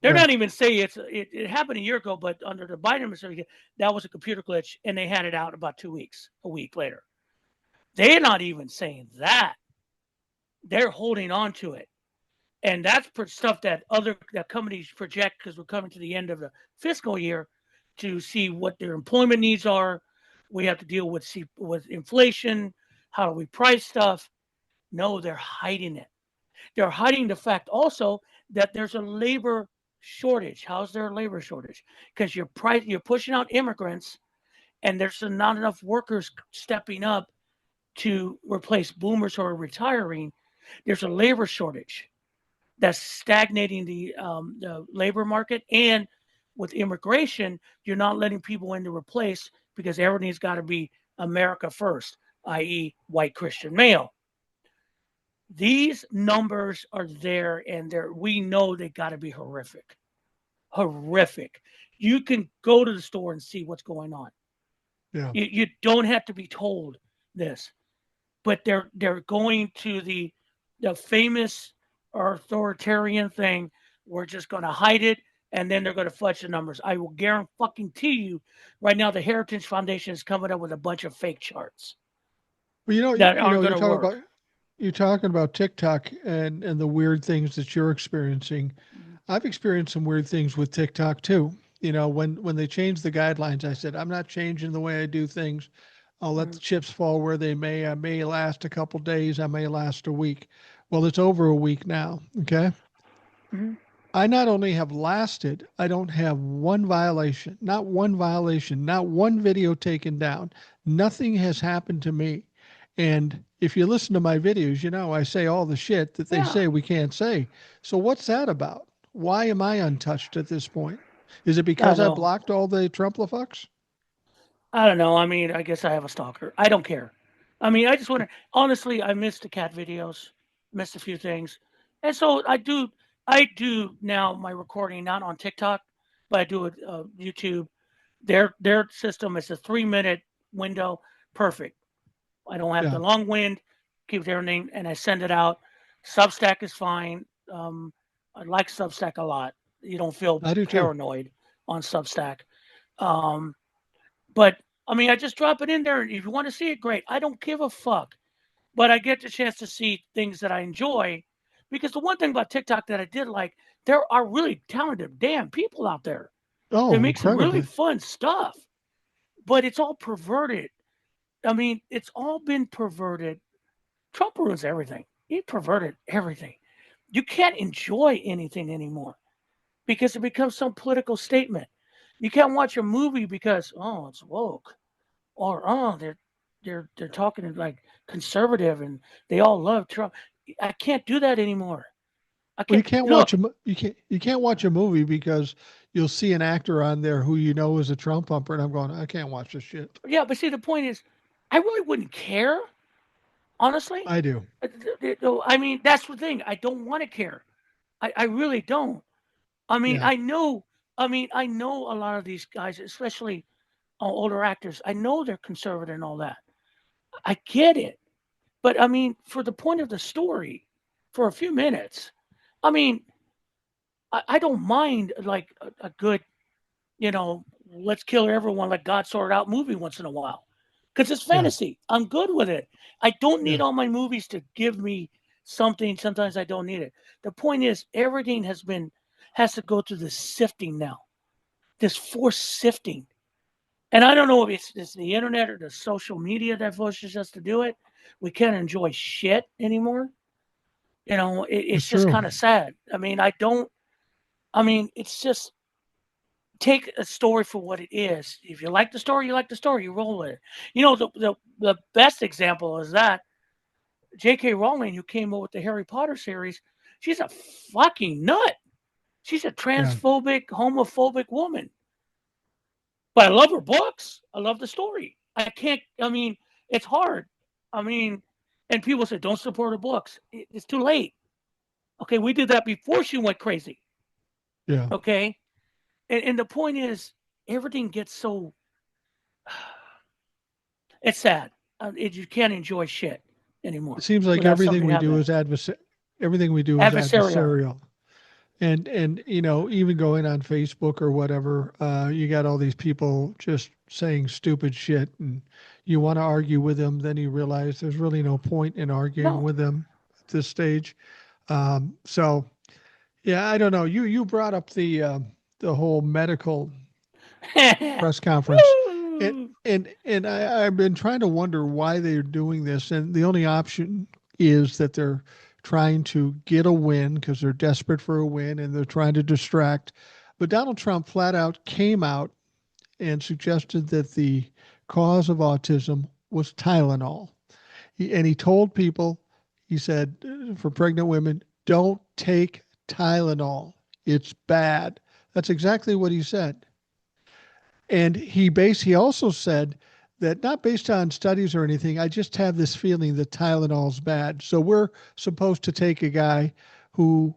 They're Right. not even saying it happened a year ago, but under the Biden administration, that was a computer glitch, and they had it out about 2 weeks, a week later. They're not even saying that. They're holding on to it. And that's stuff that that companies project, because we're coming to the end of the fiscal year, to see what their employment needs are. We have to deal with inflation. How do we price stuff? No, they're hiding it. They're hiding the fact also that there's a labor shortage. How's there a labor shortage? Because you're pushing out immigrants, and there's not enough workers stepping up to replace boomers who are retiring. There's a labor shortage that's stagnating the labor market. And with immigration, you're not letting people in to replace, because everything's got to be America first, i.e., white Christian male. These numbers are there, and we know they got to be horrific. Horrific. You can go to the store and see what's going on. Yeah. You don't have to be told this, but they're going to the famous authoritarian thing. We're just going to hide it, and then they're going to fudge the numbers. I will guarantee you right now, the Heritage Foundation is coming up with a bunch of fake charts Well, that aren't going to work. You're talking about TikTok and the weird things that you're experiencing. Mhm. I've experienced some weird things with TikTok too. When they changed the guidelines, I said, I'm not changing the way I do things. I'll let the chips fall where they may. I may last a couple days. I may last a week. Well, it's over a week now. Okay. Mhm. I not only have lasted, I don't have one violation, not one video taken down. Nothing has happened to me. And if you listen to my videos, I say all the shit that they Yeah, say we can't say. So what's that about? Why am I untouched at this point? Is it I because I know. blocked all the Trumplafucks? I don't know. I mean, I guess I have a stalker. I don't care. I mean, I just want to. Honestly, I missed the cat videos, missed a few things, and so I do. I do now my recording not on TikTok, but I do it YouTube. Their system is a 3-minute window, perfect. I don't have the Yeah, long wind, keeps everything, and I send it out. Substack is fine. I like Substack a lot. You don't feel I do too. paranoid on Substack. Um, but I mean, I just drop it in there, and if you want to see it, great. I don't give a fuck. But I get the chance to see things that I enjoy, because the one thing about TikTok that I did like, there are really talented damn people out there that Oh, make some really incredibly. fun stuff. but it's all perverted. I mean, it's all been perverted. Trump ruins everything. He perverted everything. You can't enjoy anything anymore because it becomes some political statement. You can't watch a movie because it's woke, or they're talking like conservative and they all love Trump. I can't do that anymore. I Well, can't look. you can't watch a movie because you'll see an actor on there who you know is a Trump pumper, and I'm going, I can't watch this shit. Yeah, but see, the point is, I really wouldn't care, honestly. I do. I mean, that's the thing. I don't want to care. I really don't. I mean, Yeah, I know. I mean, I know a lot of these guys, especially older actors. I know they're conservative and all that. I get it, but I mean, for the point of the story, for a few minutes, I mean, I don't mind like a good, let's kill everyone like God sorted out movie once in a while, because it's yeah, fantasy. I'm good with it. I don't need yeah. all my movies to give me something. Sometimes I don't need it. The point is, everything has to go through this sifting now, this forced sifting. And I don't know if it's the internet or the social media that forces us to do it. We can't enjoy shit anymore. It's It's just true. kind of sad. I mean, I don't. I mean, it's just take a story for what it is. If you like the story, you like the story. You roll with it. The best example is that J.K. Rowling, who came up with the Harry Potter series, she's a fucking nut. She's a Yeah, transphobic, homophobic woman. But I love her books. I love the story. I can't. I mean, it's hard. I mean, and people say don't support her books. It's too late. Okay, we did that before she went crazy. yeah. Okay, and the point is, everything gets so. It's sad. You can't enjoy shit It anymore seems like without everything something we do happening. is everything we do is Adversarial. adversarial. And even going on Facebook or whatever, you got all these people just saying stupid shit, and you want to argue with them, then you realize there's really no point in arguing No. with them at this stage. So yeah, I don't know. You brought up the whole medical press conference, and Woo! I've been trying to wonder why they're doing this, and the only option is that they're trying to get a win because they're desperate for a win and they're trying to distract. But Donald Trump flat out came out and suggested that the cause of autism was Tylenol. And he told people, he said, for pregnant women, don't take Tylenol. It's bad. That's exactly what he said. And he also said that, not based on studies or anything, I just have this feeling that Tylenol's bad. So we're supposed to take a guy who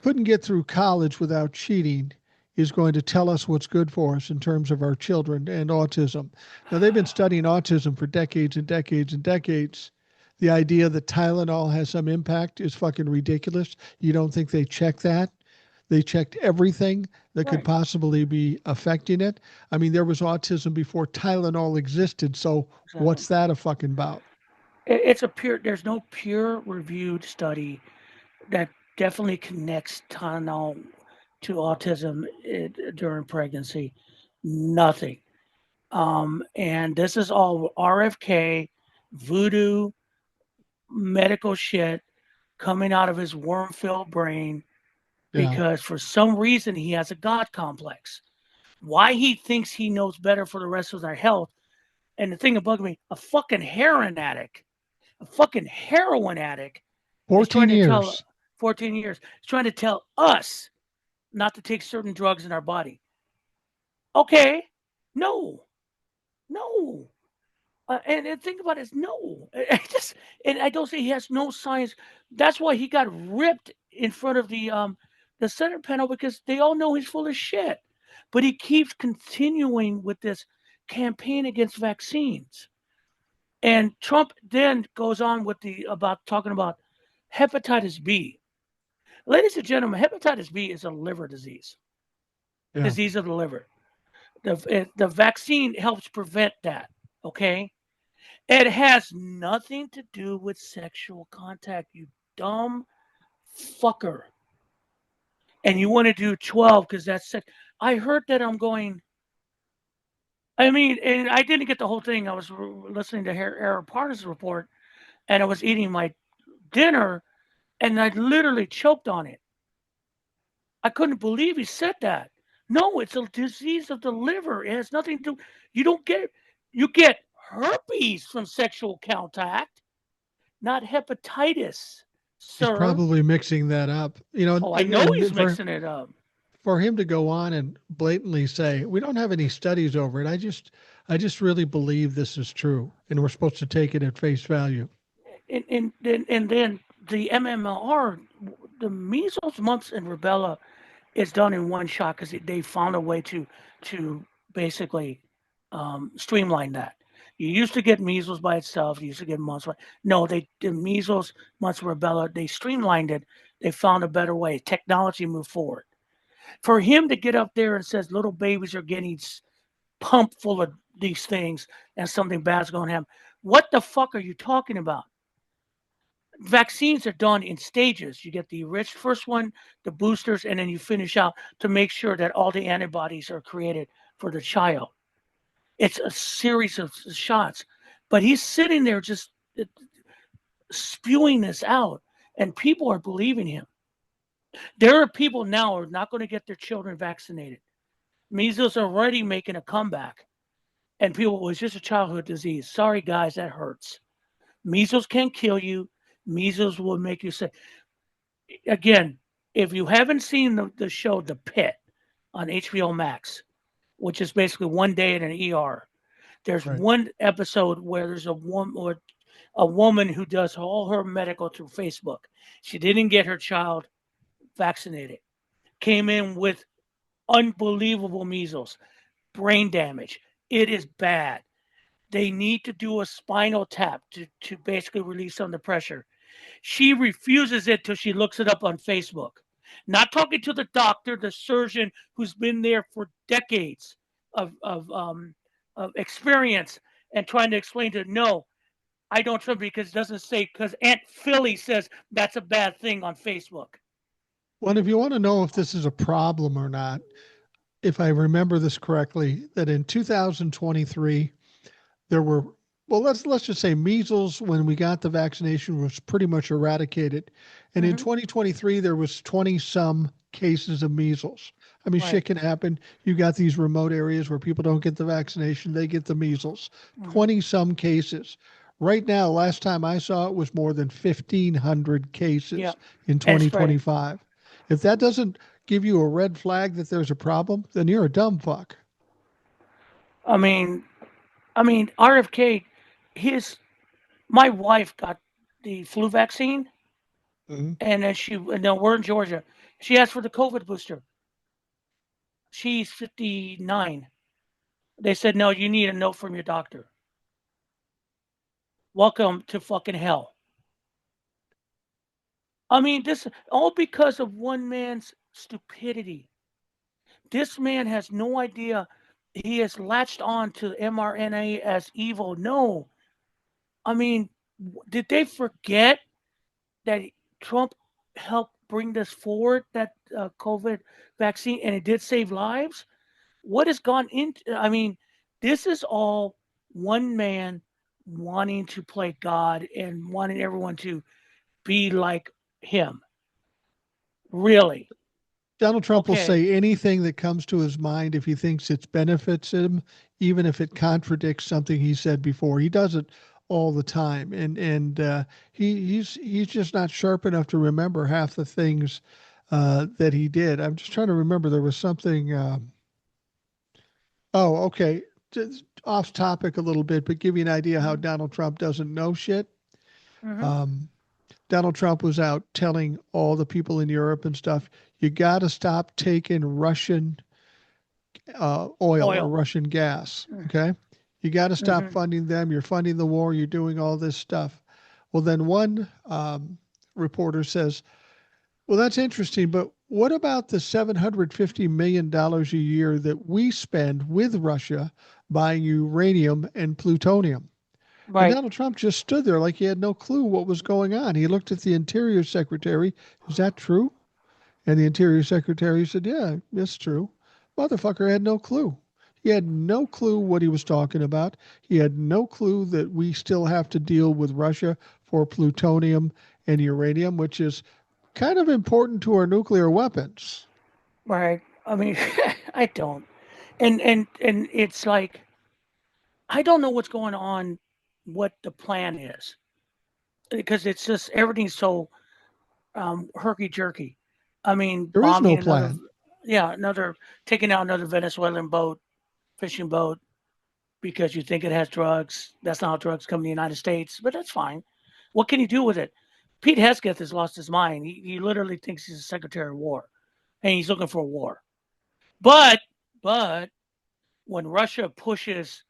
couldn't get through college without cheating is going to tell us what's good for us in terms of our children and autism. Now, they've been studying autism for decades and decades and decades. The idea that Tylenol has some impact is fucking ridiculous. You don't think they check that? They checked everything that could Right. possibly be affecting it. I mean, there was autism before Tylenol existed. So Exactly. what's that a fucking about? It's a pure. There's no peer reviewed study that definitely connects Tylenol to autism during pregnancy. Nothing. And this is all RFK, voodoo, medical shit coming out of his worm-filled brain Yeah. because for some reason he has a God complex. Why he thinks he knows better for the rest of our health. And the thing that bugged me, a fucking heroin addict, a fucking heroin addict is 14 trying to tell years. 14 years, is trying to tell us not to take certain drugs in our body. Okay, no, no. And think about it, is no. And I don't say he has no science. That's why he got ripped in front of the Senate panel because they all know he's full of shit. But he keeps continuing with this campaign against vaccines. And Trump then goes on with the about talking about hepatitis B. Ladies and gentlemen, hepatitis B is a liver disease, Yeah. disease of the liver. The vaccine helps prevent that. Okay, it has nothing to do with sexual contact. You dumb fucker. And you want to do 12 because that's sex. I heard that. I'm going. I mean, and I didn't get the whole thing. I was listening to Aaron Parnas' report, and I was eating my dinner, and I literally choked on it. I couldn't believe he said that. No, it's a disease of the liver. It has nothing to. You don't get. You get herpes from sexual contact, not hepatitis, He's sir. probably mixing that up, Oh, I and, know he's and mixing it up. for him to go on and blatantly say we don't have any studies over it. I just really believe this is true, and we're supposed to take it at face value. And then the MMR, the measles, mumps, and rubella is done in one shot because they found a way to basically streamline that. You used to get measles by itself. You used to get mumps. No, they the measles, mumps, rubella. They streamlined it. They found a better way. Technology moved forward. For him to get up there and says little babies are getting pumped full of these things and something bad's going to happen. What the fuck are you talking about? Vaccines are done in stages. You get the rich first one, the boosters, and then you finish out to make sure that all the antibodies are created for the child. It's a series of shots, but he's sitting there just spewing this out, and people are believing him. There are people now who are not going to get their children vaccinated. Measles are already making a comeback, and people, well, it's just a childhood disease. Sorry, guys, that hurts. Measles can kill you. Measles will make you sick. Again, if you haven't seen the show The Pit on HBO Max, which is basically one day in an ER, there's Right. one episode where there's a woman who does all her medical through Facebook. She didn't get her child vaccinated. Came in with unbelievable measles, brain damage. It is bad. They need to do a spinal tap to basically release some of the pressure. She refuses it till she looks it up on Facebook. Not talking to the doctor, the surgeon who's been there for decades of experience and trying to explain to her, no, I don't trust because it doesn't say, because Aunt Philly says that's a bad thing on Facebook. Well, if you want to know if this is a problem or not, if I remember this correctly, that in 2023 there were, well, let's just say measles when we got the vaccination was pretty much eradicated, and in Mm-hmm. 2023 there was 20 some cases of measles. I mean, Right. shit can happen. You got these remote areas where people don't get the vaccination, they get the measles. Mm-hmm. 20 some cases. Right now, last time I saw it was more than 1,500 Yeah. cases in And spreading. 2025. If that doesn't give you a red flag that there's a problem, then you're a dumb fuck. I mean, RFK, his my wife got the flu vaccine, Mhm. and then we're in Georgia. She asked for the COVID booster. She's 59. They said, no, you need a note from your doctor. Welcome to fucking hell. I mean, this all because of one man's stupidity. This man has no idea. He has latched on to mRNA as evil. No. I mean, did they forget that Trump helped bring this forward, that COVID vaccine, and it did save lives? What has gone into, I mean, this is all one man wanting to play God and wanting everyone to be like him. Really? Donald Trump will Okay. say anything that comes to his mind if he thinks it benefits him, even if it contradicts something he said before. He does it all the time, and he's just not sharp enough to remember half the things that he did. I'm just trying to remember. There was something. Oh, okay. Just off topic a little bit, but give you an idea how Mhm. Donald Trump doesn't know shit. Mhm. Um, Donald Trump was out telling all the people in Europe and stuff, you got to stop taking Russian oil or Oil. Russian gas. Mm. Okay. You got to stop Mhm. funding them. You're funding the war. You're doing all this stuff. Well, then one reporter says, well, that's interesting, but what about the $750 million a year that we spend with Russia buying uranium and plutonium? And Right. Donald Trump just stood there like he had no clue what was going on. He looked at the Interior Secretary. Is that true? And the Interior Secretary said, yeah, that's true. Motherfucker had no clue. He had no clue what he was talking about. He had no clue that we still have to deal with Russia for plutonium and uranium, which is kind of important to our nuclear weapons. Right. I mean, I don't. And it's like I don't know what's going on, what the plan is, because it's just everything's so herky jerky. I mean, There is no bombing another, plan. yeah, another taking out another Venezuelan boat, fishing boat, because you think it has drugs. That's not how drugs come to the United States, but that's fine. What can you do with it? Pete Hesketh has lost his mind. He literally thinks he's a Secretary of War, and he's looking for a war. But but when Russia pushes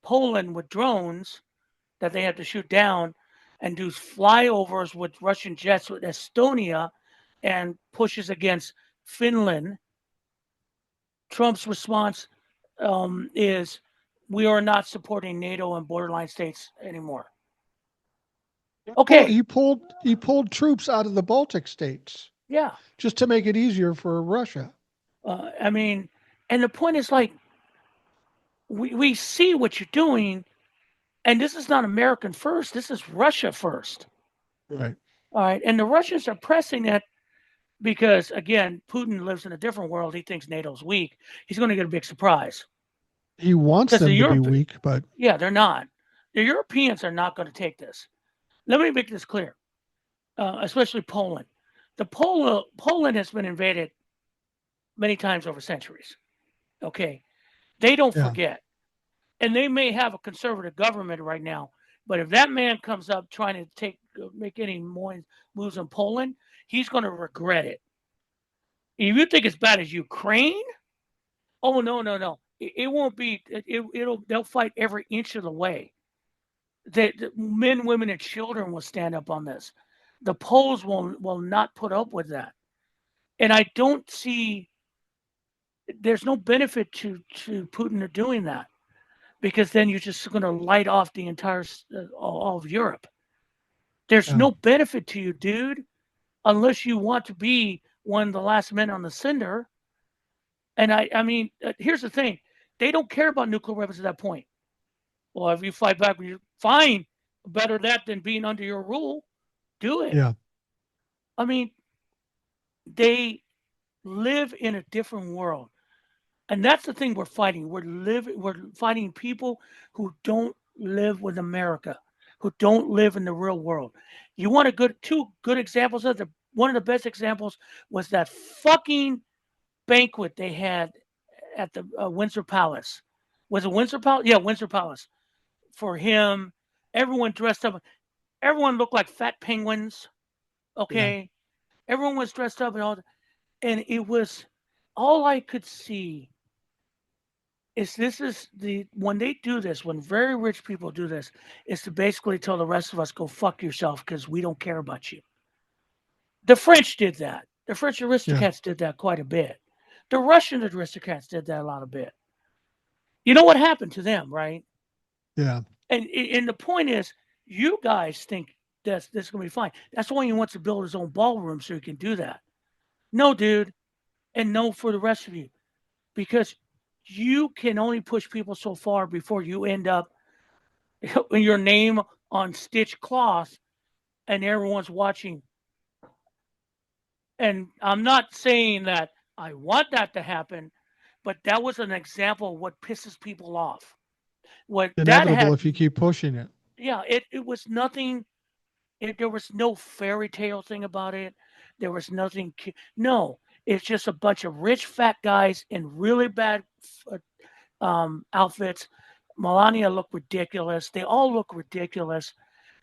Poland with drones that they have to shoot down and do flyovers with Russian jets with Estonia and pushes against Finland, Trump's response is we are not supporting NATO and borderline states anymore. Well, Okay, he pulled troops out of the Baltic states yeah. just to make it easier for Russia. I mean, and the point is like, we see what you're doing, and this is not American first, this is Russia first. Right. All right. And the Russians are pressing it because, again, Putin lives in a different world. He thinks NATO's weak. He's going to get a big surprise He wants because them to be weak, but yeah, they're not. The Europeans are not going to take this. Let me make this clear, especially Poland. Poland has been invaded many times over centuries. Okay. They don't yeah. forget. And they may have a conservative government right now, but if that man comes up trying to make any more moves in Poland, he's going to regret it. If you think it's bad as Ukraine, oh no. It won't be. They'll fight every inch of the way. The men, women, and children will stand up on this. The Poles will not put up with that. And I don't see. There's no benefit to Putin doing that because then you're just going to light off the entire all of Europe. There's Yeah. no benefit to you, dude, unless you want to be one of the last men on the cinder. And I mean, here's the thing: they don't care about nuclear weapons at that point. Well, if you fight back, you're fine. Better that than being under your rule. Do it. Yeah. I mean, they live in a different world, and that's the thing we're fighting. We're fighting people who don't live with America, who don't live in the real world. You want two good examples of the one of the best examples was that fucking banquet they had at the Windsor Palace. Was it Windsor Palace? Yeah, Windsor Palace. For him, everyone dressed up. Everyone looked like fat penguins. Yeah. Okay, everyone was dressed up and it was all I could see is this is the when they do this, when very rich people do this, is to basically tell the rest of us go fuck yourself because we don't care about you. The French did that. The French Yeah. aristocrats did that quite a bit. The Russian aristocrats did that a lot of bit. You know what happened to them, right? Yeah. And the point is, you guys think this is gonna be fine. That's why he wants to build his own ballroom so he can do that. No, dude, and no for the rest of you, because you can only push people so far before you end up your name on stitched cloth and everyone's watching. And I'm not saying that I want that to happen, but that was an example of what pisses people off. What that Inevitable had, if you keep pushing it. yeah, it was nothing. There was no fairy tale thing about it. There was nothing. No, it's just a bunch of rich fat guys in really bad outfits. Melania looked ridiculous. They all look ridiculous,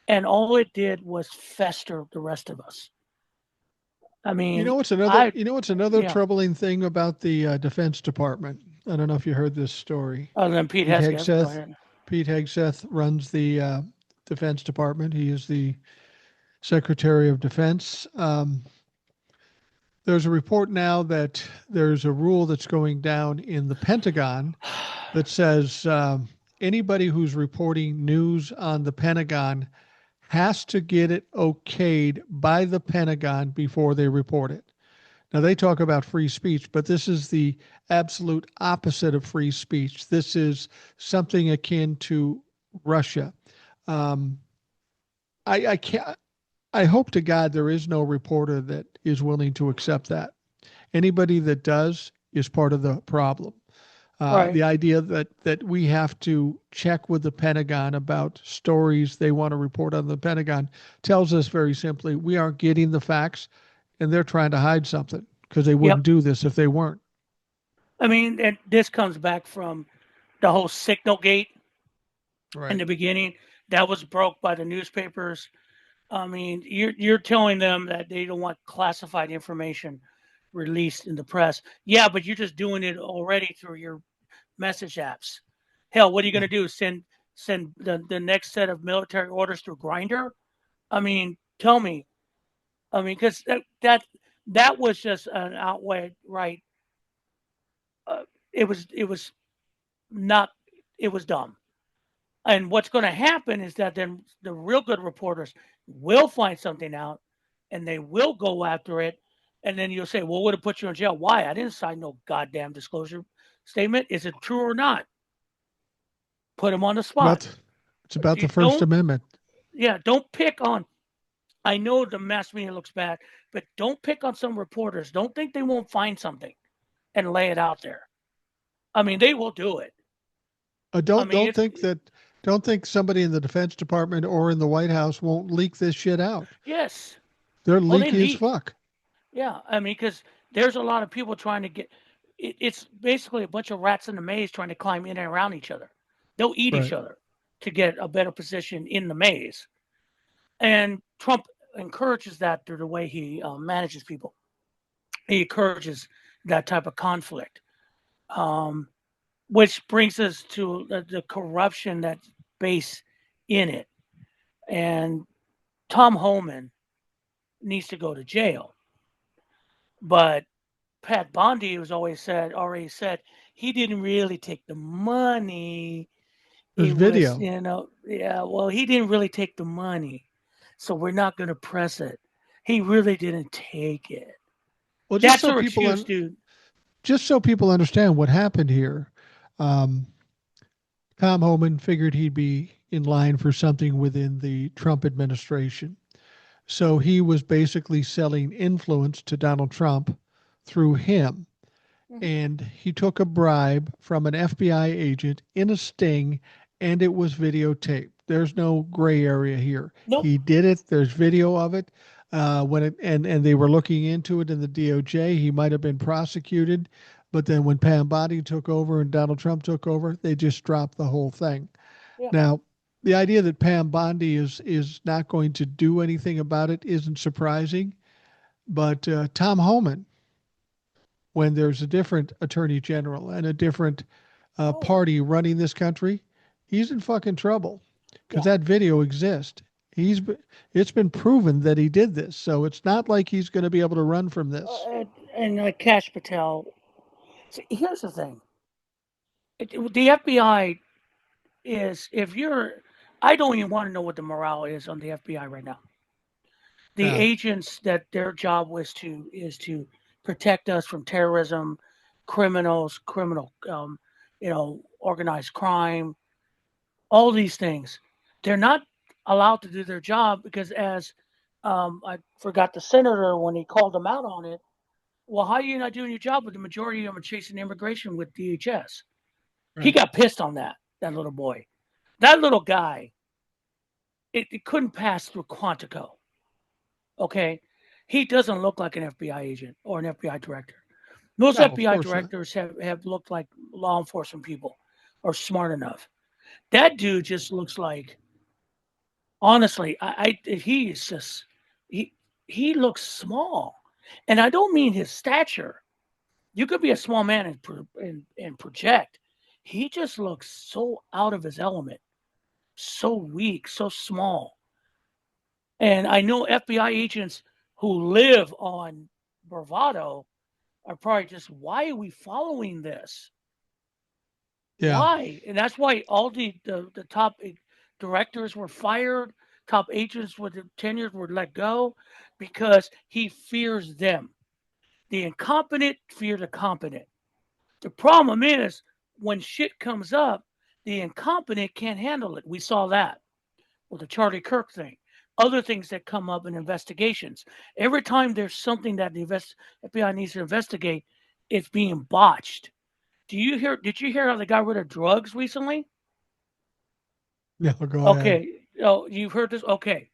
and all it did was fester the rest of us. I You know mean, what's another I you know what's another yeah. troubling thing about the Defense Department? I don't know if you heard this story. Other than Pete Pete Hegseth, go Hegseth ahead. Pete Hegseth runs the Defense Department. He is the Secretary of Defense. There's a report now that there's a rule that's going down in the Pentagon that says anybody who's reporting news on the Pentagon has to get it okayed by the Pentagon before they report it. Now they talk about free speech, but this is the absolute opposite of free speech. This is something akin to Russia. Um, I can't. I hope to God there is no reporter that is willing to accept that. Anybody that does is part of the problem. Right. The idea that we have to check with the Pentagon about stories they want to report on the Pentagon tells us very simply we aren't getting the facts, and they're trying to hide something because they Yep. wouldn't do this if they weren't. I mean, and this comes back from the whole Signal Gate in Right. the beginning. That was broke by the newspapers. I mean, you're telling them that they don't want classified information released in the press. Yeah, but you're just doing it already through your message apps. Hell, what are you going to do? Send the next set of military orders through Grinder? I mean, tell me. I mean, because that was just an outright right. It was not. It was dumb. And what's going to happen is that then the real good reporters will find something out, and they will go after it. And then you'll say, "Well, what would have put you in jail? Why? I didn't sign no goddamn disclosure statement. Is it true or not?" Put them on the spot. But it's about You the First don't. Amendment. Yeah, don't pick on. I know the mass media looks bad, but don't pick on some reporters. Don't think they won't find something and lay it out there. I mean, they will do it. I Don't mean, don't it's think that don't think somebody in the Defense Department or in the White House won't leak this shit out. yes. They're Oh, they leaky as leak. fuck. Yeah, I mean, because there's a lot of people trying to get. It's basically a bunch of rats in the maze trying to climb in and around each other. They'll eat each Right. other to get a better position in the maze, and Trump encourages that through the way he manages people. He encourages that type of conflict, um, which brings us to the corruption that's based in it. And Tom Homan needs to go to jail, but Pat Bondi was already said he didn't really take the money. There's It was, video. yeah, well, he didn't really take the money. So we're not going to press it. He really didn't take it. Well, That's her excuse, dude. just so people understand what happened here, um, Tom Homan figured he'd be in line for something within the Trump administration. So he was basically selling influence to Donald Trump through him. Mhm. And he took a bribe from an FBI agent in a sting, and it was videotaped. There's no gray area here. Nope. He did it. There's video of it. And they were looking into it in the DOJ. He might have been prosecuted, but then when Pam Bondi took over and Donald Trump took over, they just dropped the whole thing. Yeah. Now, the idea that Pam Bondi is not going to do anything about it isn't surprising, but Tom Homan, when there's a different attorney general and a different Oh, party running this country, he's in fucking trouble because yeah. that video exists. It's been proven that he did this, so it's not like he's going to be able to run from this. And Cash Patel. See, here's the thing. The FBI is, if you're, I don't even want to know what the morale is on the FBI right now. The Yeah, agents that their job is to protect us from terrorism, criminal, organized crime, all these things. They're not allowed to do their job because, as I forgot the senator when he called them out on it. Well, how are you not doing your job? With the majority of them are chasing immigration with DHS. He right. got pissed on that little boy, that little guy. It couldn't pass through Quantico. Okay, he doesn't look like an FBI agent or an FBI director. Most No, of FBI course not. directors have looked like law enforcement people or smart enough. That dude just looks like, honestly, he is just he he looks small, and I don't mean his stature. You could be a small man and project. He just looks so out of his element, so weak, so small. And I know FBI agents who live on bravado are probably just, why are we following this? Yeah, Why? And that's why all the top directors were fired, top agents with the tenures were let go, because he fears them. The incompetent fear the competent. The problem is when shit comes up, the incompetent can't handle it. We saw that with the Charlie Kirk thing. Other things that come up in investigations. Every time there's something that the FBI needs to investigate, it's being botched. Did you hear how they got rid of drugs recently? Yeah, go ahead. Okay. Oh, you've heard this? Okay.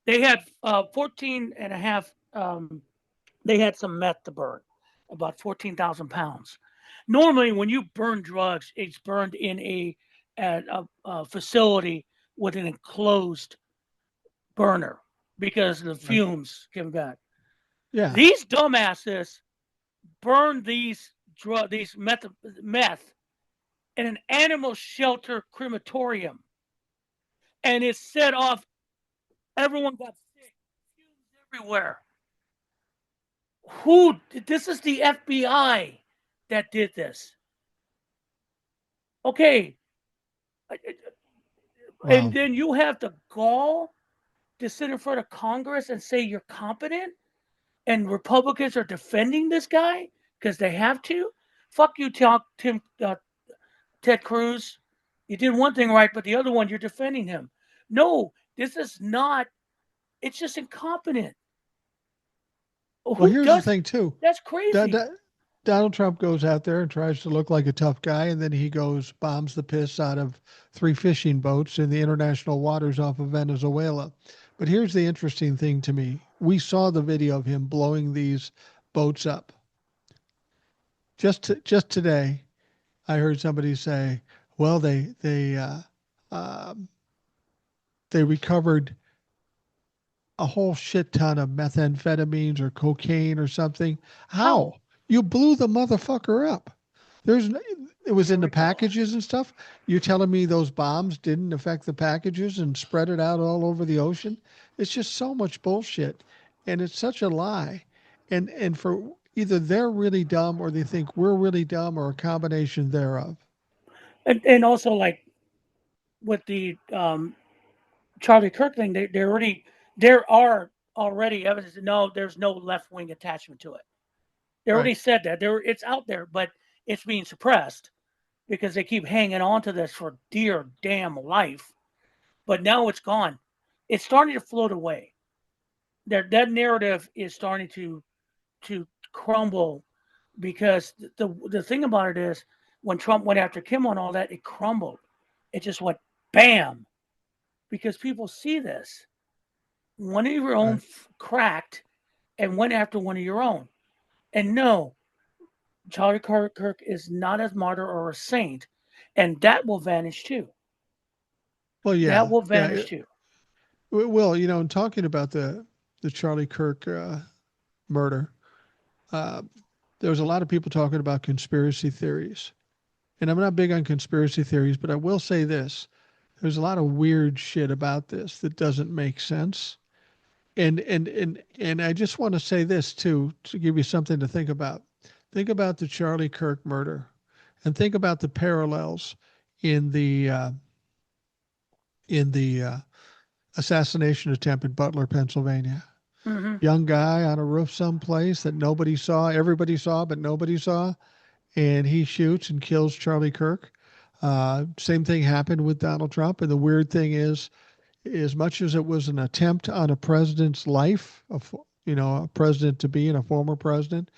They had 14 and a half, they had some meth to burn, about 14,000 pounds. Normally, when you burn drugs, it's burned in a facility with an enclosed burner because the fumes come back. Yeah. These dumbasses burn these meth in an animal shelter crematorium, and it set off. Everyone got sick, fumes everywhere. Who? This is the FBI that did this. Okay. Wow. And then you have the gall to sit in front of Congress and say you're competent, and Republicans are defending this guy because they have to. Fuck you, Ted Cruz. You did one thing right, but the other one you're defending him. No, this is not. It's just incompetent. Well, here's the thing too. That's crazy. Donald Trump goes out there and tries to look like a tough guy, and then he goes bombs the piss out of 3 fishing boats in the international waters off of Venezuela. But here's the interesting thing to me. We saw the video of him blowing these boats up. Just today, I heard somebody say, well, they recovered a whole shit ton of methamphetamines or cocaine or something. How? You blew the motherfucker up. It was in the packages and stuff. You're telling me those bombs didn't affect the packages and spread it out all over the ocean? It's just so much bullshit, and it's such a lie. And for either they're really dumb or they think we're really dumb or a combination thereof. And also, like with the Charlie Kirk thing, there are already evidence. No, there's no left wing attachment to it. They already said that. It's out there, but it's being suppressed because they keep hanging on to this for dear damn life. But now it's gone. It's starting to float away. That narrative is starting to crumble because the thing about it is when Trump went after Kim on all that, it crumbled. It just went bam because people see this. One of your own cracked and went after one of your own. And no, Charlie Kirk is not a martyr or a saint, and that will vanish too. Well, yeah, that will vanish too. Well, in talking about the Charlie Kirk murder, there was a lot of people talking about conspiracy theories, and I'm not big on conspiracy theories, but I will say this: there's a lot of weird shit about this that doesn't make sense. And I just want to say this too, to give you something to think about. Think about the Charlie Kirk murder, and think about the parallels in the assassination attempt in Butler, Pennsylvania. Mm-hmm. Young guy on a roof someplace that nobody saw, everybody saw, but nobody saw, and he shoots and kills Charlie Kirk. Same thing happened with Donald Trump, and the weird thing is, as much as it was an attempt on a president's life, a president to be and a former president,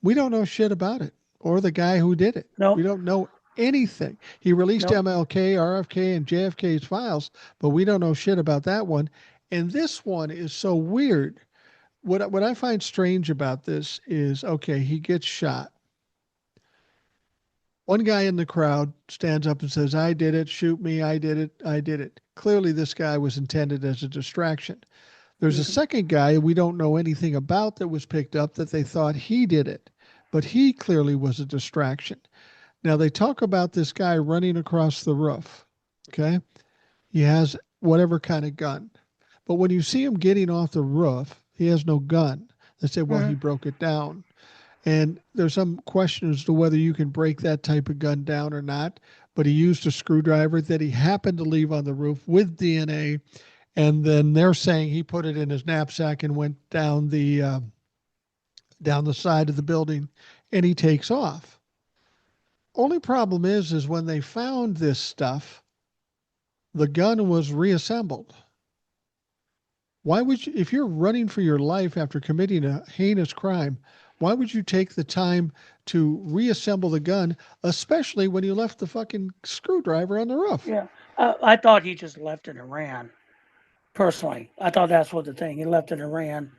we don't know shit about it or the guy who did it. Nope. We don't know anything. He released MLK, RFK, and JFK's files, but we don't know shit about that one. And this one is so weird. What I find strange about this is, okay, he gets shot. One guy in the crowd stands up and says, I did it, shoot me, I did it, I did it. Clearly, this guy was intended as a distraction. There's a second guy we don't know anything about that was picked up that they thought he did it, but he clearly was a distraction. Now, they talk about this guy running across the roof, okay? He has whatever kind of gun. But when you see him getting off the roof, he has no gun. They say, well, he broke it down. And there's some question as to whether you can break that type of gun down or not. But he used a screwdriver that he happened to leave on the roof with DNA. And then they're saying he put it in his knapsack and went down the down the side of the building, and he takes off. Only problem is when they found this stuff, the gun was reassembled. Why would you, if you're running for your life after committing a heinous crime, why would you take the time to reassemble the gun, especially when you left the fucking screwdriver on the roof? Yeah. I thought he just left it and ran. Personally, I thought that's what the thing. He left it and ran.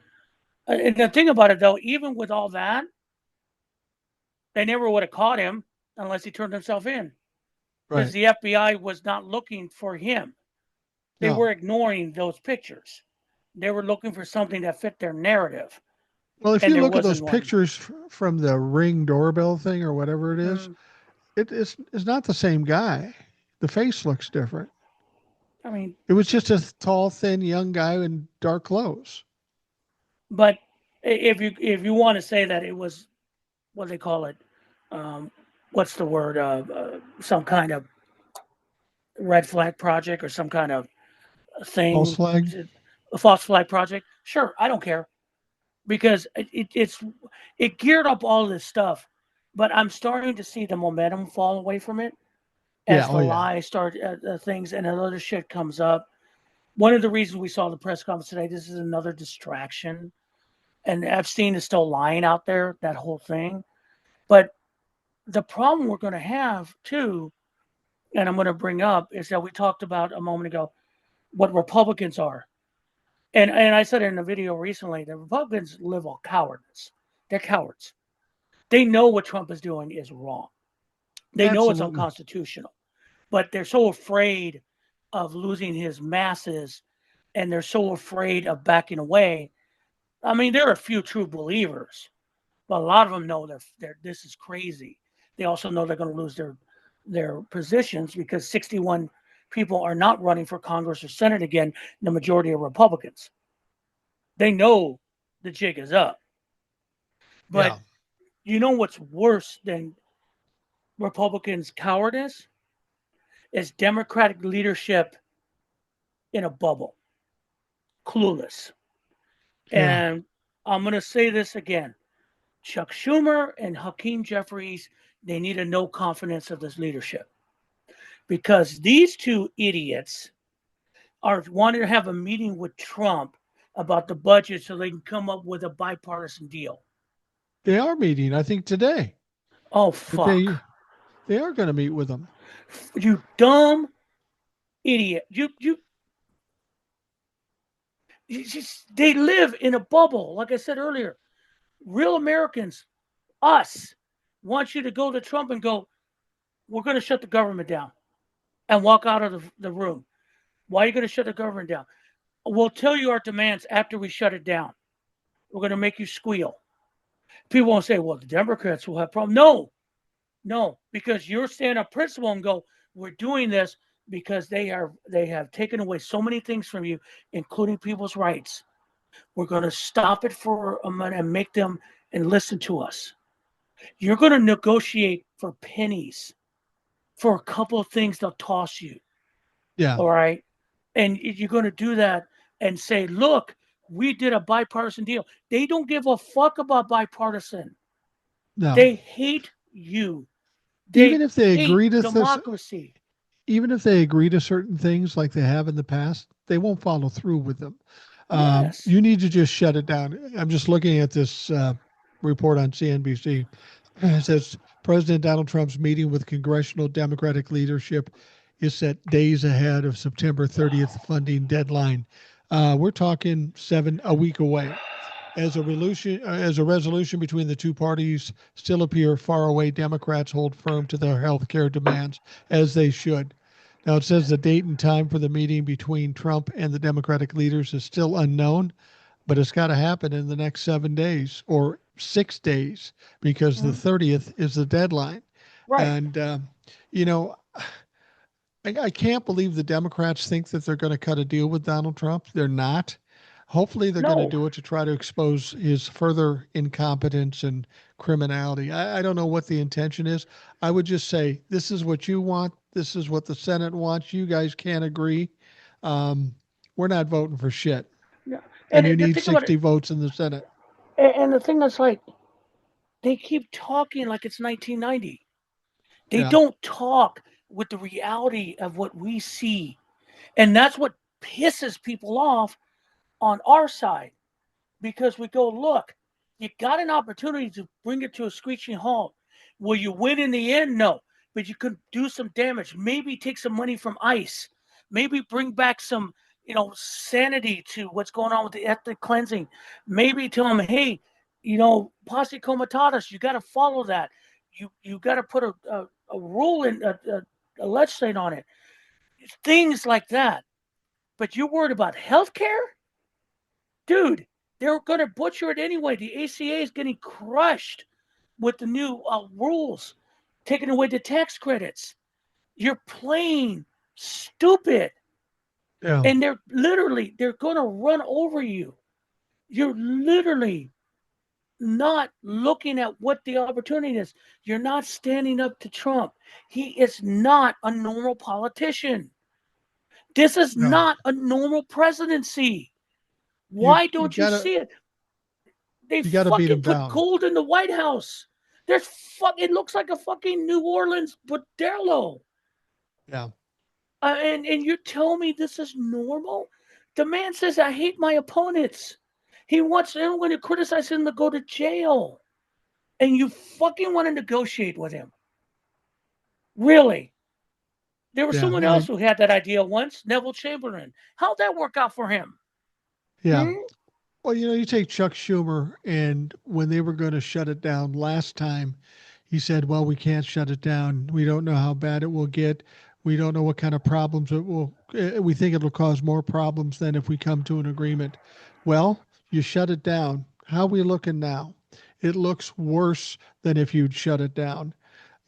And the thing about it, though, even with all that, they never would have caught him unless he turned himself in, because Right. the FBI was not looking for him. They No. were ignoring those pictures. They were looking for something that fit their narrative, Well, if and you there look at those wasn't one. pictures from the Ring doorbell thing or whatever it is, Mm, it's not the same guy. The face looks different. I mean, It was just a tall, thin, young guy in dark clothes. but if you want to say that it was what they call it, um, what's the word? Some kind of red flag project or some kind of False thing, flag. a false flag project. Sure, I don't care, because it geared up all this stuff, but I'm starting to see the momentum fall away from it Yeah. as Oh the yeah. lies start things and other shit comes up. One of the reasons we saw the press conference today, this is another distraction, and Epstein is still lying out there, that whole thing. But the problem we're going to have too, and I'm going to bring up, is that we talked about a moment ago what Republicans are. And I said in a video recently that Republicans live on cowardice. They're cowards. They know what Trump is doing is wrong. They know it's Absolutely. unconstitutional, but they're so afraid of losing his masses, and they're so afraid of backing away. I mean, there are a few true believers, but a lot of them know they're this is crazy. They also know they're going to lose their positions because 61 people are not running for Congress or Senate again. The majority are Republicans. They know the jig is up. But Yeah. you know what's worse than Republicans' cowardice is Democratic leadership in a bubble, clueless. Yeah. And I'm going to say this again: Chuck Schumer and Hakeem Jeffries, they need a no confidence of this leadership, because these two idiots are wanting to have a meeting with Trump about the budget so they can come up with a bipartisan deal. They are meeting, I think, today. Oh That fuck! they are going to meet with them. You dumb idiot! Just, they live in a bubble. Like I said earlier, real Americans, us, want you to go to Trump and go, we're going to shut the government down, and walk out of the room. Why are you going to shut the government down? We'll tell you our demands after we shut it down. We're going to make you squeal. People won't say, well, the Democrats will have problems. No, because you're standing up principle and go, we're doing this because they have taken away so many things from you, including people's rights. We're going to stop it for a minute and make them and listen to us. You're going to negotiate for pennies for a couple of things they'll toss you. Yeah. All right. And you're going to do that and say, look, we did a bipartisan deal. They don't give a fuck about bipartisan. No. They hate you. Even They if they hate agree to this, democracy. even if they agree to certain things like they have in the past, they won't follow through with them. Yes. You need to just shut it down. I'm just looking at this report on CNBC. It says President Donald Trump's meeting with congressional Democratic leadership is set days ahead of September 30th funding deadline. We're talking a week away. As a resolution between the two parties still appear far away, Democrats hold firm to their health care demands, as they should. Now, it says the date and time for the meeting between Trump and the Democratic leaders is still unknown, but it's got to happen in the next 7 days or 6 days because the Mhm. 30th is the deadline. Right. And, you know, I can't believe the Democrats think that they're going to cut a deal with Donald Trump. They're not. Hopefully, they're going to No. do it to try to expose his further incompetence and criminality. I don't know what the intention is. I would just say, this is what you want. This is what the Senate wants. You guys can't agree. Um, we're not voting for shit. Yeah. And And you the need thing about 60 it, votes in the Senate. and the thing that's like, They keep talking like it's 1990. They Yeah. don't talk with the reality of what we see. And that's what pisses people off on our side, because we go, look, you got an opportunity to bring it to a screeching halt. Will you win in the end? No. But you could do some damage. Maybe take some money from ICE. Maybe bring back some, sanity to what's going on with the ethnic cleansing. Maybe tell them, hey, posse comitatus, you got to follow that. You got to put a rule in, a legislate on it. Things like that. But you're worried about health care? Dude, they're going to butcher it anyway. The ACA is getting crushed with the new rules, taking away the tax credits. You're playing stupid. Yeah. And they're going to run over you. You're literally not looking at what the opportunity is. You're not standing up to Trump. He is not a normal politician. This is No. not a normal presidency. You Why you don't you gotta see it? They you gotta beat fucking him put down. gold in the White House. It looks like a fucking New Orleans bordello. Yeah. And you tell me this is normal? The man says I hate my opponents. He wants everyone to criticize him to go to jail. And you fucking want to negotiate with him. Really? There was Yeah. someone else who had that idea once, Neville Chamberlain. How'd that work out for him? Yeah. Hmm? Well, you take Chuck Schumer, and when they were going to shut it down last time, he said, "Well, we can't shut it down. We don't know how bad it will get. We don't know what kind of problems it will. We think it'll cause more problems than if we come to an agreement." Well, you shut it down. How are we looking now? It looks worse than if you'd shut it down.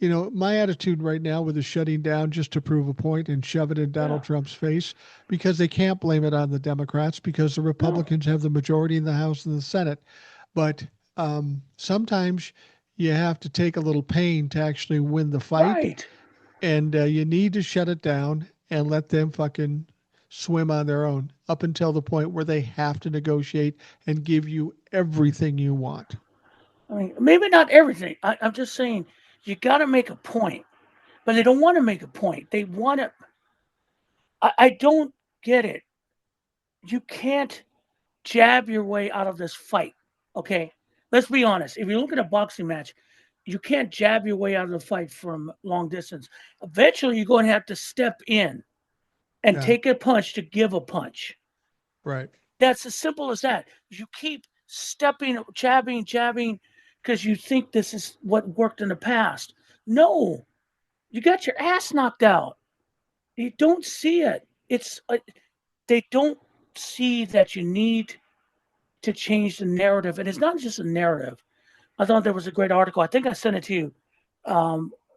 My attitude right now with the shutting down just to prove a point and shove it in Yeah. Donald Trump's face, because they can't blame it on the Democrats because the No. Republicans have the majority in the House and the Senate. But sometimes you have to take a little pain to actually win the fight, Right. and you need to shut it down and let them fucking swim on their own up until the point where they have to negotiate and give you everything you want. I mean, maybe not everything. I'm just saying you got to make a point, but they don't want to make a point. They want to. I don't get it. You can't jab your way out of this fight. Okay, let's be honest. If you look at a boxing match, you can't jab your way out of the fight from long distance. Eventually, you're going to have to step in and Yeah, take a punch to give a punch. right. That's as simple as that. You keep stepping, jabbing, because you think this is what worked in the past. No, you got your ass knocked out. You don't see it. They don't see that you need to change the narrative, and it's not just a narrative. I thought there was a great article. I think I sent it to you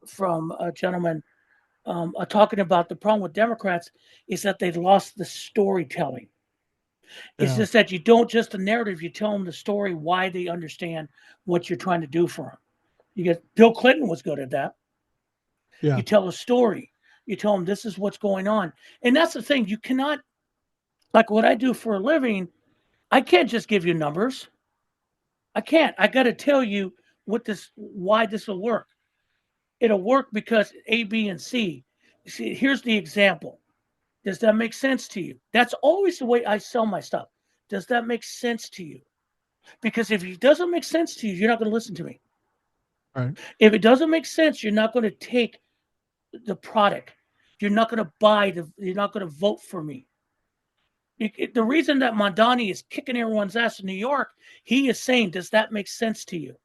from a gentleman talking about the problem with Democrats is that they lost the storytelling. It's Yeah, just that you don't just the narrative, you tell them the story, why they understand what you're trying to do for them. You get Bill Clinton was good at that. yeah. You tell a story, you tell them this is what's going on. And that's the thing, you cannot, like what I do for a living, I can't just give you numbers. I can't. I got to tell you why this will work. It'll work because A, B, and C. See, here's the example. Does that make sense to you? That's always the way I sell my stuff. Does that make sense to you? Because if it doesn't make sense to you, you're not going to listen to me. Right. If it doesn't make sense, you're not going to take the product. You're not going to you're not going to vote for me. The reason that Mondani is kicking everyone's ass in New York, he is saying, does that make sense to you?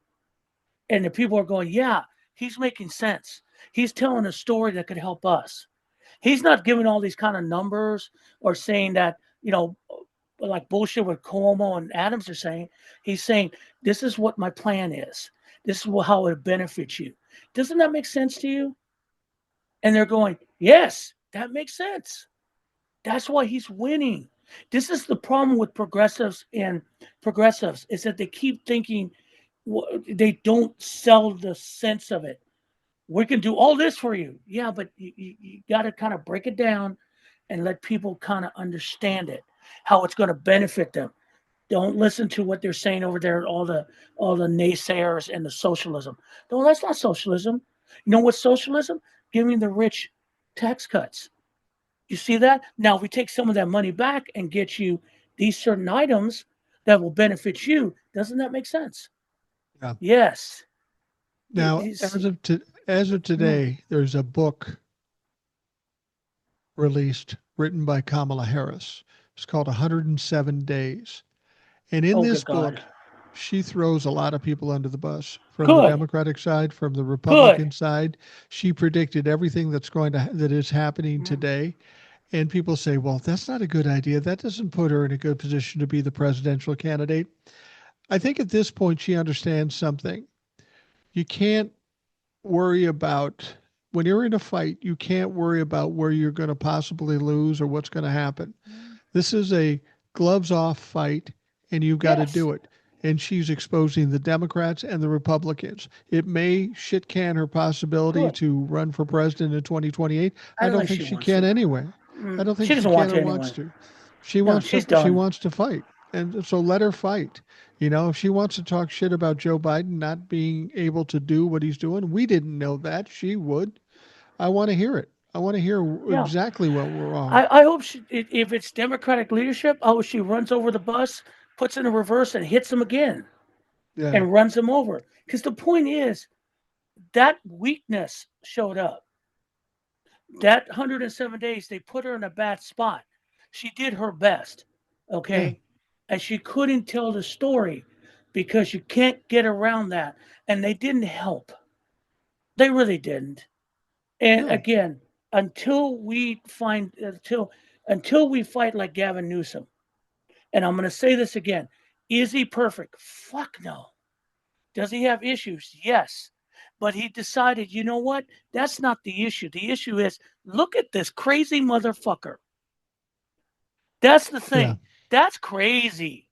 And the people are going, yeah, he's making sense. He's telling a story that could help us. He's not giving all these kind of numbers or saying that, like bullshit with Cuomo and Adams are saying. He's saying, this is what my plan is. This is how it benefits you. Doesn't that make sense to you? And they're going, yes, that makes sense. That's why he's winning. This is the problem with progressives is that they keep thinking they don't sell the sense of it. We can do all this for you. Yeah, but you got to kind of break it down and let people kind of understand it, how it's going to benefit them. Don't listen to what they're saying over there, all the naysayers and the socialism. No, that's not socialism. You know what's socialism? Giving the rich tax cuts. You see that? Now, if we take some of that money back and get you these certain items that will benefit you, doesn't that make sense? Yeah. Yes. Now, as of Mm. today, there's a book released written by Kamala Harris. It's called 107 Days. And in Oh, this good book, God. she throws a lot of people under the bus from the Good. Democratic side, from the Good. Republican side. She predicted everything that is happening Mm. today. And people say, well, that's not a good idea. That doesn't put her in a good position to be the presidential candidate. I think at this point, she understands something. You can't worry about, when you're in a fight, you can't worry about where you're going to possibly lose or what's going to happen. This is a gloves off fight, and you've got to Yes. do it. And she's exposing the Democrats and the Republicans. It may shit can her possibility Good. to run for president in 2028. I I don't don't think think she she wants can to. anyway. I don't think She she doesn't want can to or wants anyway. to. No, she's She done. wants to fight. And so let her fight. You know, if she wants to talk shit about Joe Biden not being able to do what he's doing, we didn't know that. She would. I want to hear it. I want to hear Yeah. exactly what we're wrong. I hope if it's Democratic leadership, I hope she runs over the bus, puts in a reverse, and hits him again Yeah. and runs him over. Because the point is that weakness showed up. That 107 days, they put her in a bad spot. She did her best, Yeah. okay? And she couldn't tell the story because you can't get around that. And they didn't help. They really didn't. And No. again, until we find until we fight like Gavin Newsom, and I'm going to say this again, is he perfect? Fuck no. Does he have issues? Yes. But he decided, you know what? That's not the issue. The issue is look at this crazy motherfucker. That's the Yeah. thing. That's crazy.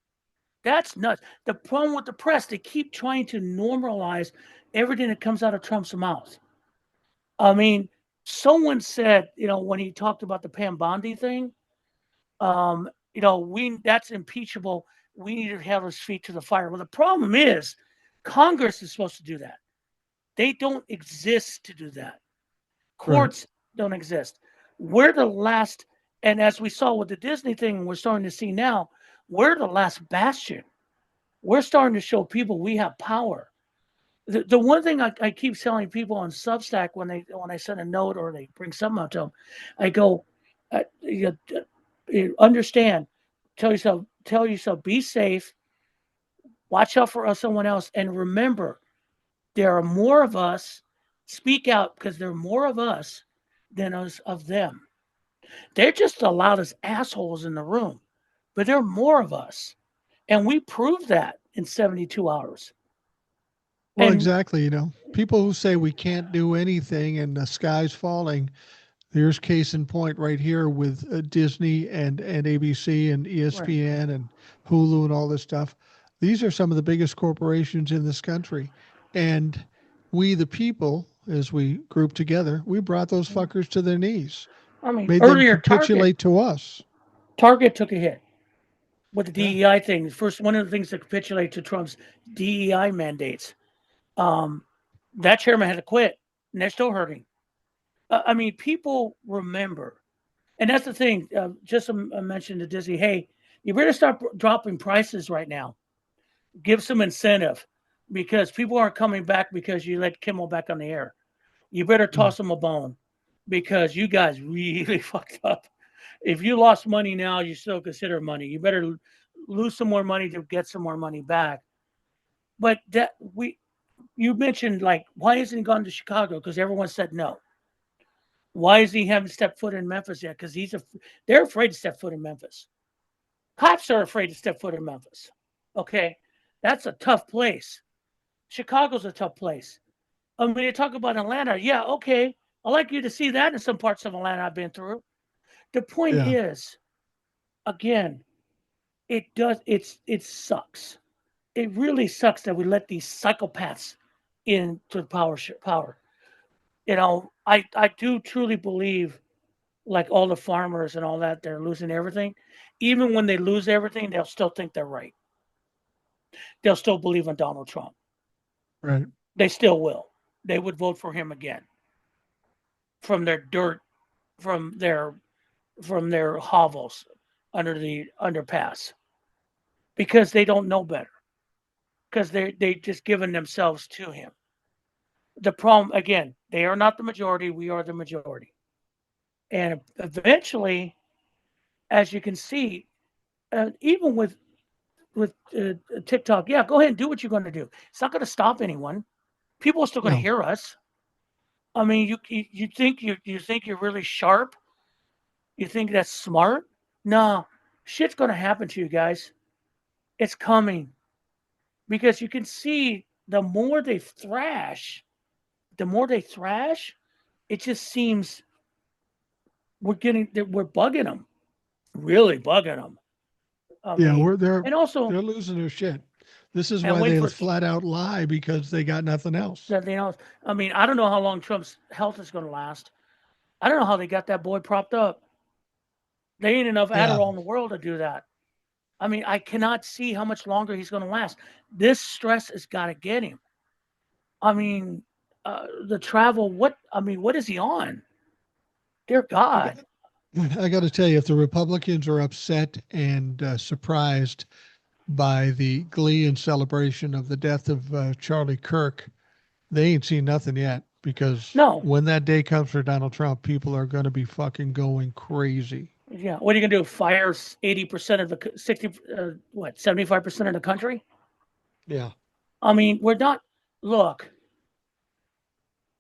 That's nuts. The problem with the press, they keep trying to normalize everything that comes out of Trump's mouth. I mean, someone said, when he talked about the Pam Bondi thing, that's impeachable. We need to have his feet to the fire. Well, the problem is Congress is supposed to do that. They don't exist to do that. Right. Courts don't exist. We're the last, and as we saw with the Disney thing, we're starting to see now, we're the last bastion. We're starting to show people we have power. The one thing I keep telling people on Substack when I send a note or they bring something up to them, I go, you understand, tell yourself, be safe, watch out for someone else, and remember, there are more of us. Speak out because there are more of us than us of them. They're just the loudest assholes in the room, but there are more of us, and we proved that in 72 hours. Well, And exactly. You know, people who say we can't do anything and the sky's falling. There's case in point right here with Disney and ABC and right, ESPN and Hulu and all this stuff. These are some of the biggest corporations in this country. And we, the people, as we group together, we brought those fuckers to their knees, I mean, made them earlier Target capitulate to us. Target took a hit with the Yeah. DEI thing. First, one of the things to capitulate to Trump's DEI mandates. Um, that chairman had to quit, and they're still hurting. I mean, people remember, and that's the thing. Just mentioned to Disney, hey, you better start dropping prices right now. Give some incentive because people aren't coming back because you let Kimmel back on the air. You better Yeah. toss them a bone because you guys really fucked up. If you lost money now, you still consider money. You better lose some more money to get some more money back. But you mentioned like, why hasn't he gone to Chicago? Because everyone said no. Why is he haven't stepped foot in Memphis yet? Because they're afraid to step foot in Memphis. Cops are afraid to step foot in Memphis. Okay, that's a tough place. Chicago's a tough place. I mean, you talk about Atlanta. Yeah, okay. I'd like you to see that in some parts of Atlanta I've been through. The point Yeah. is, again, it sucks. It really sucks that we let these psychopaths into power. I do truly believe like all the farmers and all that, they're losing everything. Even when they lose everything, they'll still think they're right. they'll still believe in Donald Trump. Right. They still will. They would vote for him again from their dirt, from their hovels under the underpass, because they don't know better, because they just given themselves to him. The problem, again, they are not the majority. We are the majority. And eventually, as you can see, even with TikTok, yeah, go ahead and do what you're going to do. It's not going to stop anyone. People are still going to No. hear us. I mean, you think you're really sharp? You think that's smart? No, shit's going to happen to you guys. It's coming, because you can see the more they thrash, it just seems we're bugging them, really bugging them. I Yeah, mean, they're and also, losing their shit. This is and why wait they for flat out lie, because they got nothing else. that, I mean, I don't know how long Trump's health is going to last. I don't know how they got that boy propped up. There ain't enough Yeah. Adderall in the world to do that. I mean, I cannot see how much longer he's going to last. This stress has got to get him. I mean, the travel. What is he on? Dear God. I got to tell you, if the Republicans are upset and surprised by the glee and celebration of the death of Charlie Kirk, they ain't seen nothing yet. Because No. when that day comes for Donald Trump, people are going to be fucking going crazy. Yeah. What are you gonna do? Fire 80% of the 75% of the country? Yeah. I mean, we're not. Look,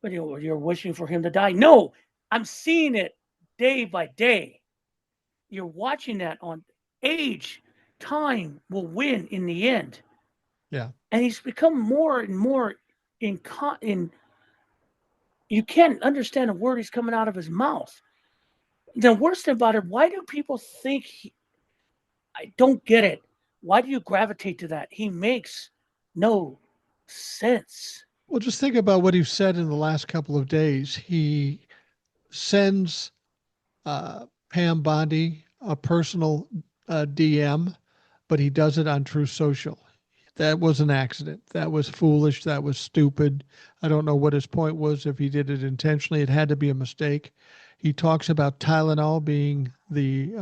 but you're wishing for him to die. No, I'm seeing it day by day. You're watching that on age. Time will win in the end. Yeah. And he's become more and more in. You can't understand a word he's coming out of his mouth. The worst about it, why do people think I don't get it. Why do you gravitate to that? He makes no sense. Well, just think about what he said in the last couple of days. He sends Pam Bondi a personal DM, but he does it on True Social. That was an accident. That was foolish. That was stupid. I don't know what his point was. If he did it intentionally, it had to be a mistake. He talks about Tylenol being the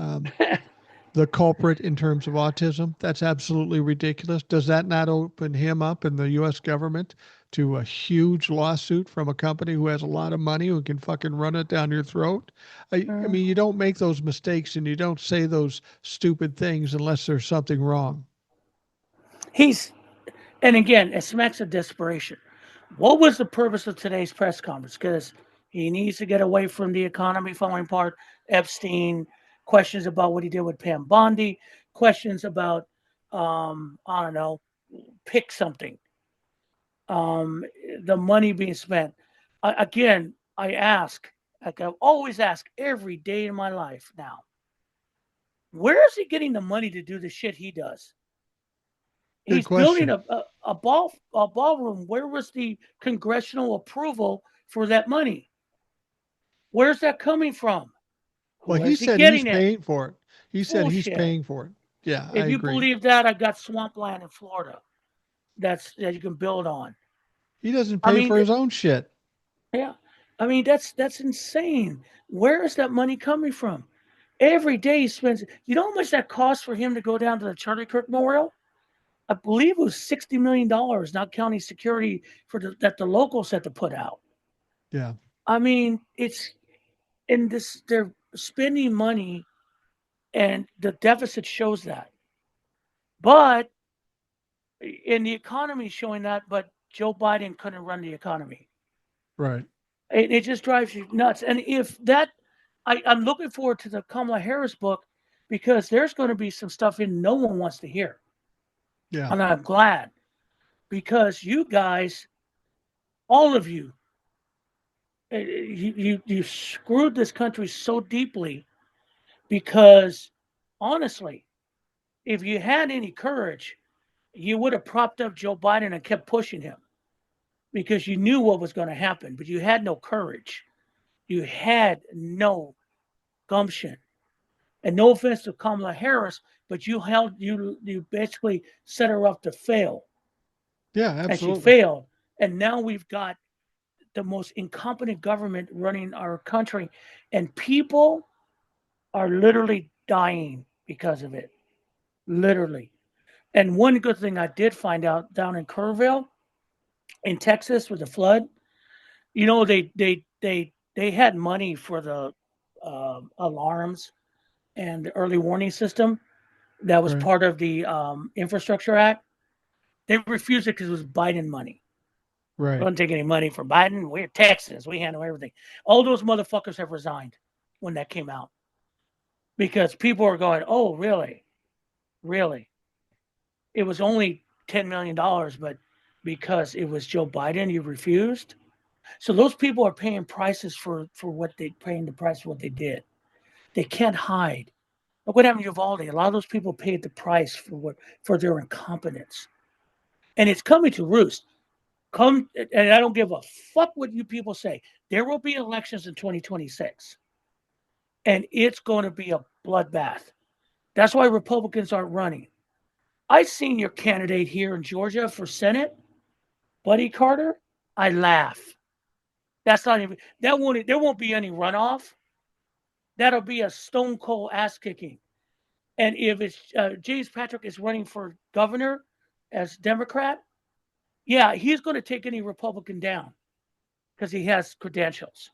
culprit in terms of autism. That's absolutely ridiculous. Does that not open him up in the U.S. government to a huge lawsuit from a company who has a lot of money, who can fucking run it down your throat? I mean, you don't make those mistakes and you don't say those stupid things unless there's something wrong. And again, it smacks of desperation. What was the purpose of today's press conference? Because he needs to get away from the economy falling apart, Epstein, questions about what he did with Pam Bondi, questions about, I don't know, pick something. The money being spent. Again, I ask, like I always ask every day in my life now, where is he getting the money to do the shit he does? Good He's building question. a ballroom. Where was the congressional approval for that money? Where's that coming from? Well, Where he is he said he's getting it? paying for it. He said he's Bullshit. paying for it. Yeah, I If you agree. believe that, I've got swampland in Florida that you can build on. He doesn't I pay mean, for his own shit. yeah. I mean, that's insane. Where is that money coming from? Every day he spends. You know how much that costs for him to go down to the Charlie Kirk Memorial? I believe it was $60 million, not counting security that the locals had to put out. Yeah. I mean, it's in this. They're spending money, and the deficit shows that. But in the economy showing that, but Joe Biden couldn't run the economy. Right. It just drives you nuts. And if that, I'm looking forward to the Kamala Harris book, because there's going to be some stuff in no one wants to hear. Yeah. And I'm glad, because you guys, all of you, you screwed this country so deeply, because honestly, if you had any courage, you would have propped up Joe Biden and kept pushing him, because you knew what was going to happen, but you had no courage. You had no gumption. And no offense to Kamala Harris, but you basically set her up to fail, Yeah, and she absolutely. failed. And now we've got the most incompetent government running our country, and people are literally dying because of it. Literally. And one good thing I did find out down in Kerrville, in Texas, with the flood, they had money for the alarms and the early warning system that was Right. part of the Infrastructure Act. They refused it because it was Biden money. We Right. don't take any money from Biden. We're Texans. We handle everything. All those motherfuckers have resigned when that came out because people are going, "Oh, really? Really? It was only $10 million, but because it was Joe Biden, you refused." So those people are paying prices for what they paying the price for what they did. They can't hide. Look what happened to Uvalde. A lot of those people paid the price for their incompetence, and it's coming to roost. Come, and I don't give a fuck what you people say. There will be elections in 2026, and it's going to be a bloodbath. That's why Republicans aren't running. I've seen your candidate here in Georgia for Senate, Buddy Carter. I laugh. That's not even that won't there won't be any runoff. That'll be a stone cold ass kicking. And if it's James Patrick is running for governor as Democrat, yeah, he's going to take any Republican down because he has credentials.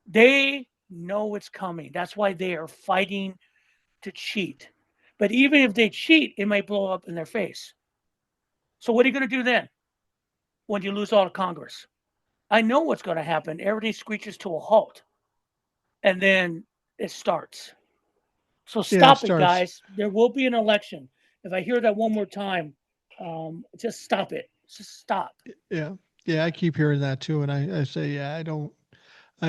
They know it's coming. That's why they are fighting to cheat. But even if they cheat, it might blow up in their face. So what are you going to do then when you lose all of Congress? I know what's going to happen. Everybody screeches to a halt, and then it starts. So Yeah, it stop it, starts. guys. There will be an election. If I hear that one more time, just stop it. Just stop. Yeah. Yeah, I keep hearing that too. And I say, yeah, I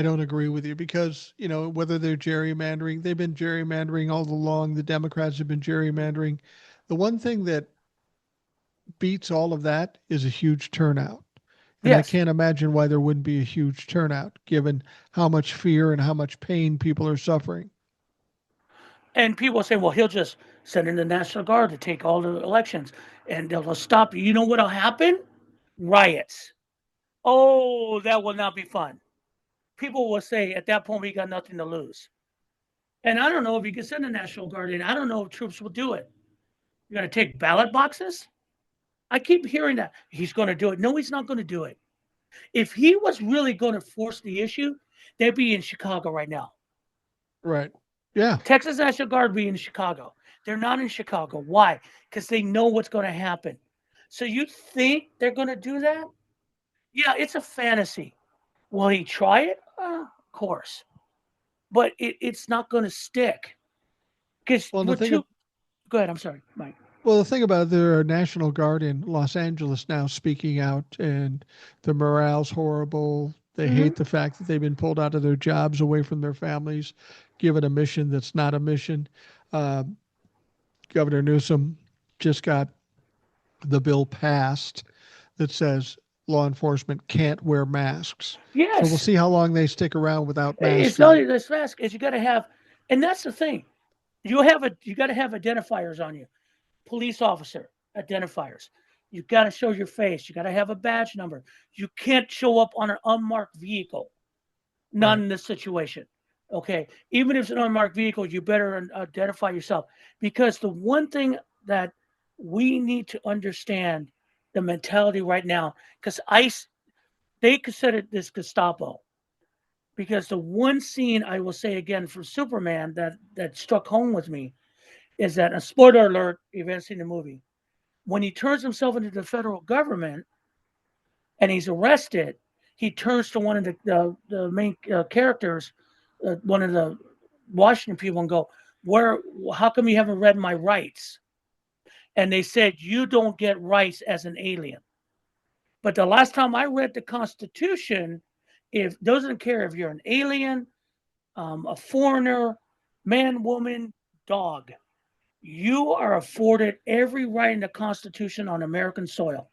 don't agree with you because, whether they're gerrymandering, they've been gerrymandering all along. The Democrats have been gerrymandering. The one thing that beats all of that is a huge turnout. And I Yes. can't imagine why there wouldn't be a huge turnout given how much fear and how much pain people are suffering. And people say, well, he'll just send in the National Guard to take all the elections and they'll stop you. You know what'll happen? Riots. Oh, that will not be fun. People will say at that point, we got nothing to lose. And I don't know if you can send the National Guard in. I don't know if troops will do it. You're going to take ballot boxes? I keep hearing that. He's going to do it. No, he's not going to do it. If he was really going to force the issue, they'd be in Chicago right now. Right. Yeah. Texas National Guard be in Chicago. They're not in Chicago. Why? Because they know what's going to happen. So you think they're going to do that? Yeah, it's a fantasy. Will he try it? Of course. But it's not going to stick. Because Well, we're too. Go ahead. I'm sorry, Mike. the thing about it, there are National Guard in Los Angeles now speaking out, and the morale's horrible. They Mm-hmm. hate the fact that they've been pulled out of their jobs, away from their families, given a mission that's not a mission. Uh, Governor Newsom just got the bill passed that says law enforcement can't wear masks. So we'll Yes. see how long they stick around without It's not masking. this fast. Is you got to have, and that's the thing. You got to have identifiers on you. Police officer identifiers. You got to show your face. You got to have a badge number. You can't show up on an unmarked vehicle. Not Right. in this situation. Okay. Even if it's an unmarked vehicle, you better identify yourself. Because the one thing that we need to understand the mentality right now, because ICE, they consider this Gestapo. Because the one scene I will say again for Superman that struck home with me is that a spoiler alert, if you haven't seen the movie, when he turns himself into the federal government and he's arrested, he turns to one of the main characters, one of the Washington people, and go, "Where? How come you haven't read my rights?" And they said, "You don't get rights as an alien." But the last time I read the Constitution, if doesn't care if you're an alien, a foreigner, man, woman, dog, you are afforded every right in the Constitution on American soil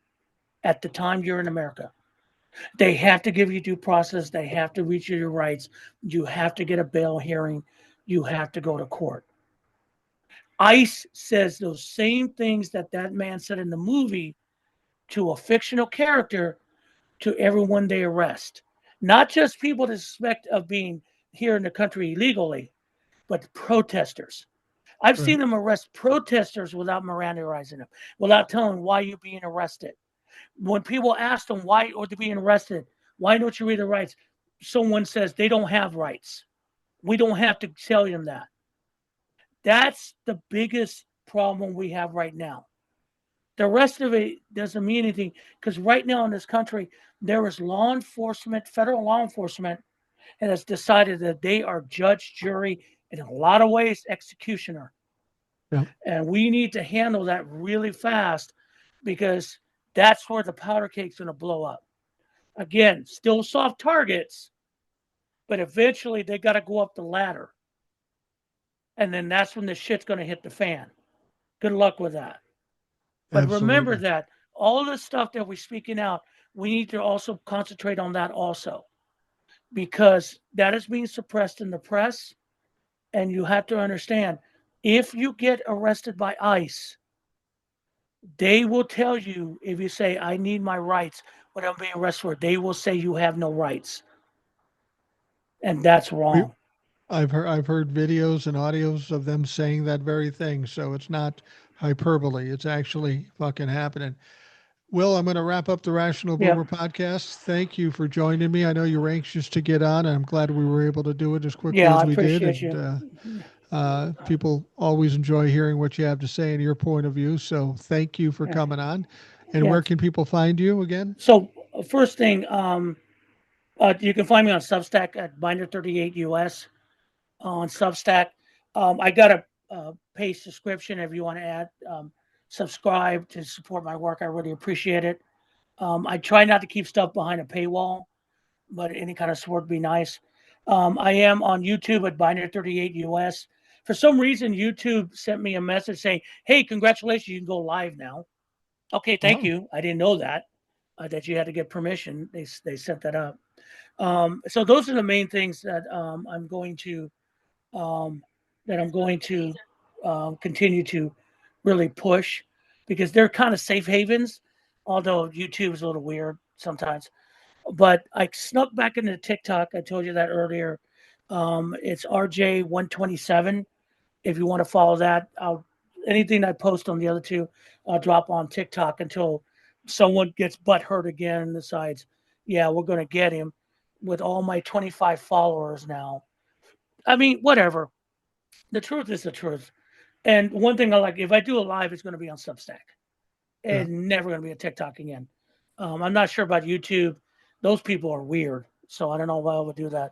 at the time you're in America. They have to give you due process. They have to reach your rights. You have to get a bail hearing. You have to go to court. ICE says those same things that that man said in the movie to a fictional character to everyone they arrest. Not just people that suspect of being here in the country illegally, but protesters. I've Right. seen them arrest protesters without Mirandaizing them, without telling why you're being arrested. When people ask them why or they're being arrested, why don't you read the rights? Someone says they don't have rights. We don't have to tell them that. That's the biggest problem we have right now. The rest of it doesn't mean anything because right now in this country, there is law enforcement, federal law enforcement, and has decided that they are judge, jury, and in a lot of ways, executioner. Yeah. And we need to handle that really fast because that's where the powder cake's going to blow up. Again, still soft targets, but eventually they got to go up the ladder. And then that's when the shit's going to hit the fan. Good luck with that. But remember Absolutely. that all the stuff that we're speaking out, we need to also concentrate on that also, because that is being suppressed in the press. And you have to understand, if you get arrested by ICE, they will tell you, if you say, I need my rights, what I'm being arrested for, they will say you have no rights. And that's We, wrong. I've heard videos and audios of them saying that very thing. So it's not hyperbole. It's actually fucking happening. Will, I'm going to wrap up the Rational Yeah. Boomer podcast. Thank you for joining me. I know you were anxious to get on, and I'm glad we were able to do it as quickly Yeah, I as we did. appreciate And you. people always enjoy hearing what you have to say and your point of view. So thank you for Yeah. coming on. And Yeah. where can people find you again? So, first thing, you can find me on Substack at Binder38US on Substack. I got a paid subscription if you want to add, subscribe to support my work. I really appreciate it. I try not to keep stuff behind a paywall, but any kind of support would be nice. I am on YouTube at Binder38US. For some reason, YouTube sent me a message saying, hey, congratulations, you can go live now. Okay, thank Oh, you. I didn't know that you had to get permission. They set that up. So those are the main things that I'm going to um, continue to really push, because they're kind of safe havens. Although YouTube is a little weird sometimes, but I snuck back into TikTok. I told you that earlier. It's RJ127. If you want to follow that, anything I post on the other two, I'll drop on TikTok until someone gets butthurt again and decides, yeah, we're going to get him with all my 25 followers now. I mean, whatever. The truth is the truth. And one thing I like, if I do a live, it's going to be on Substack yeah. and never going to be a TikTok again. I'm not sure about YouTube. Those people are weird. So I don't know why I would do that.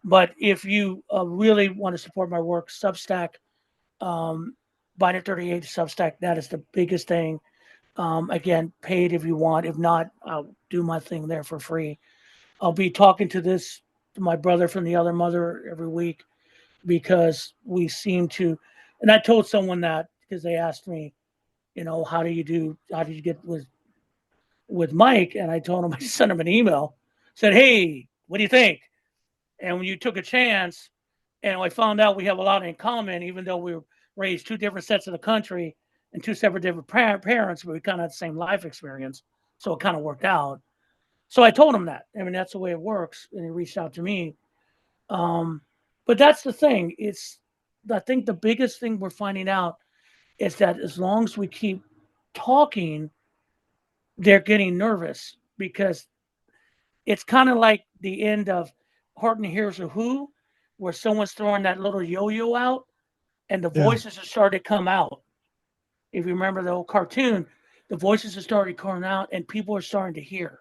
But if you really want to support my work, Substack, um, Binder 38 Substack, that is the biggest thing. Again, paid if you want. If not, I'll do my thing there for free. I'll be talking to my brother from the other mother every week, because we seem to, and I told someone that because they asked me, how did you get with Mike? And I told him, I sent him an email, said, hey, what do you think? And when you took a chance, and I found out we have a lot in common, even though we were raised two different sets of the country and two separate different parents, but we kind of had the same life experience. So it kind of worked out. So I told him that. I mean, that's the way it works. And he reached out to me. But that's the thing. I think the biggest thing we're finding out is that as long as we keep talking, they're getting nervous, because it's kind of like the end of Horton Hears a Who, where someone's throwing that little yo-yo out and the Yeah. voices are starting to come out. If you remember the old cartoon, the voices are starting to come out and people are starting to hear,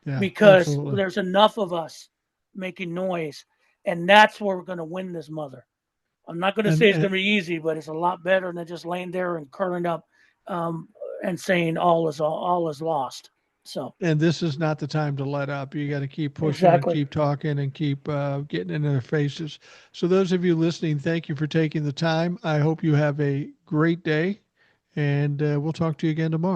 Yeah. because Absolutely. there's enough of us making noise. And that's where we're going to win this mother. I'm not going to And, say it's and going to be easy, but it's a lot better than just laying there and curling up, um, and saying all is lost. So and this is not the time to let up. You got to keep pushing and exactly. keep talking and keep getting in their faces. So, those of you listening, thank you for taking the time. I hope you have a great day, and we'll talk to you again tomorrow.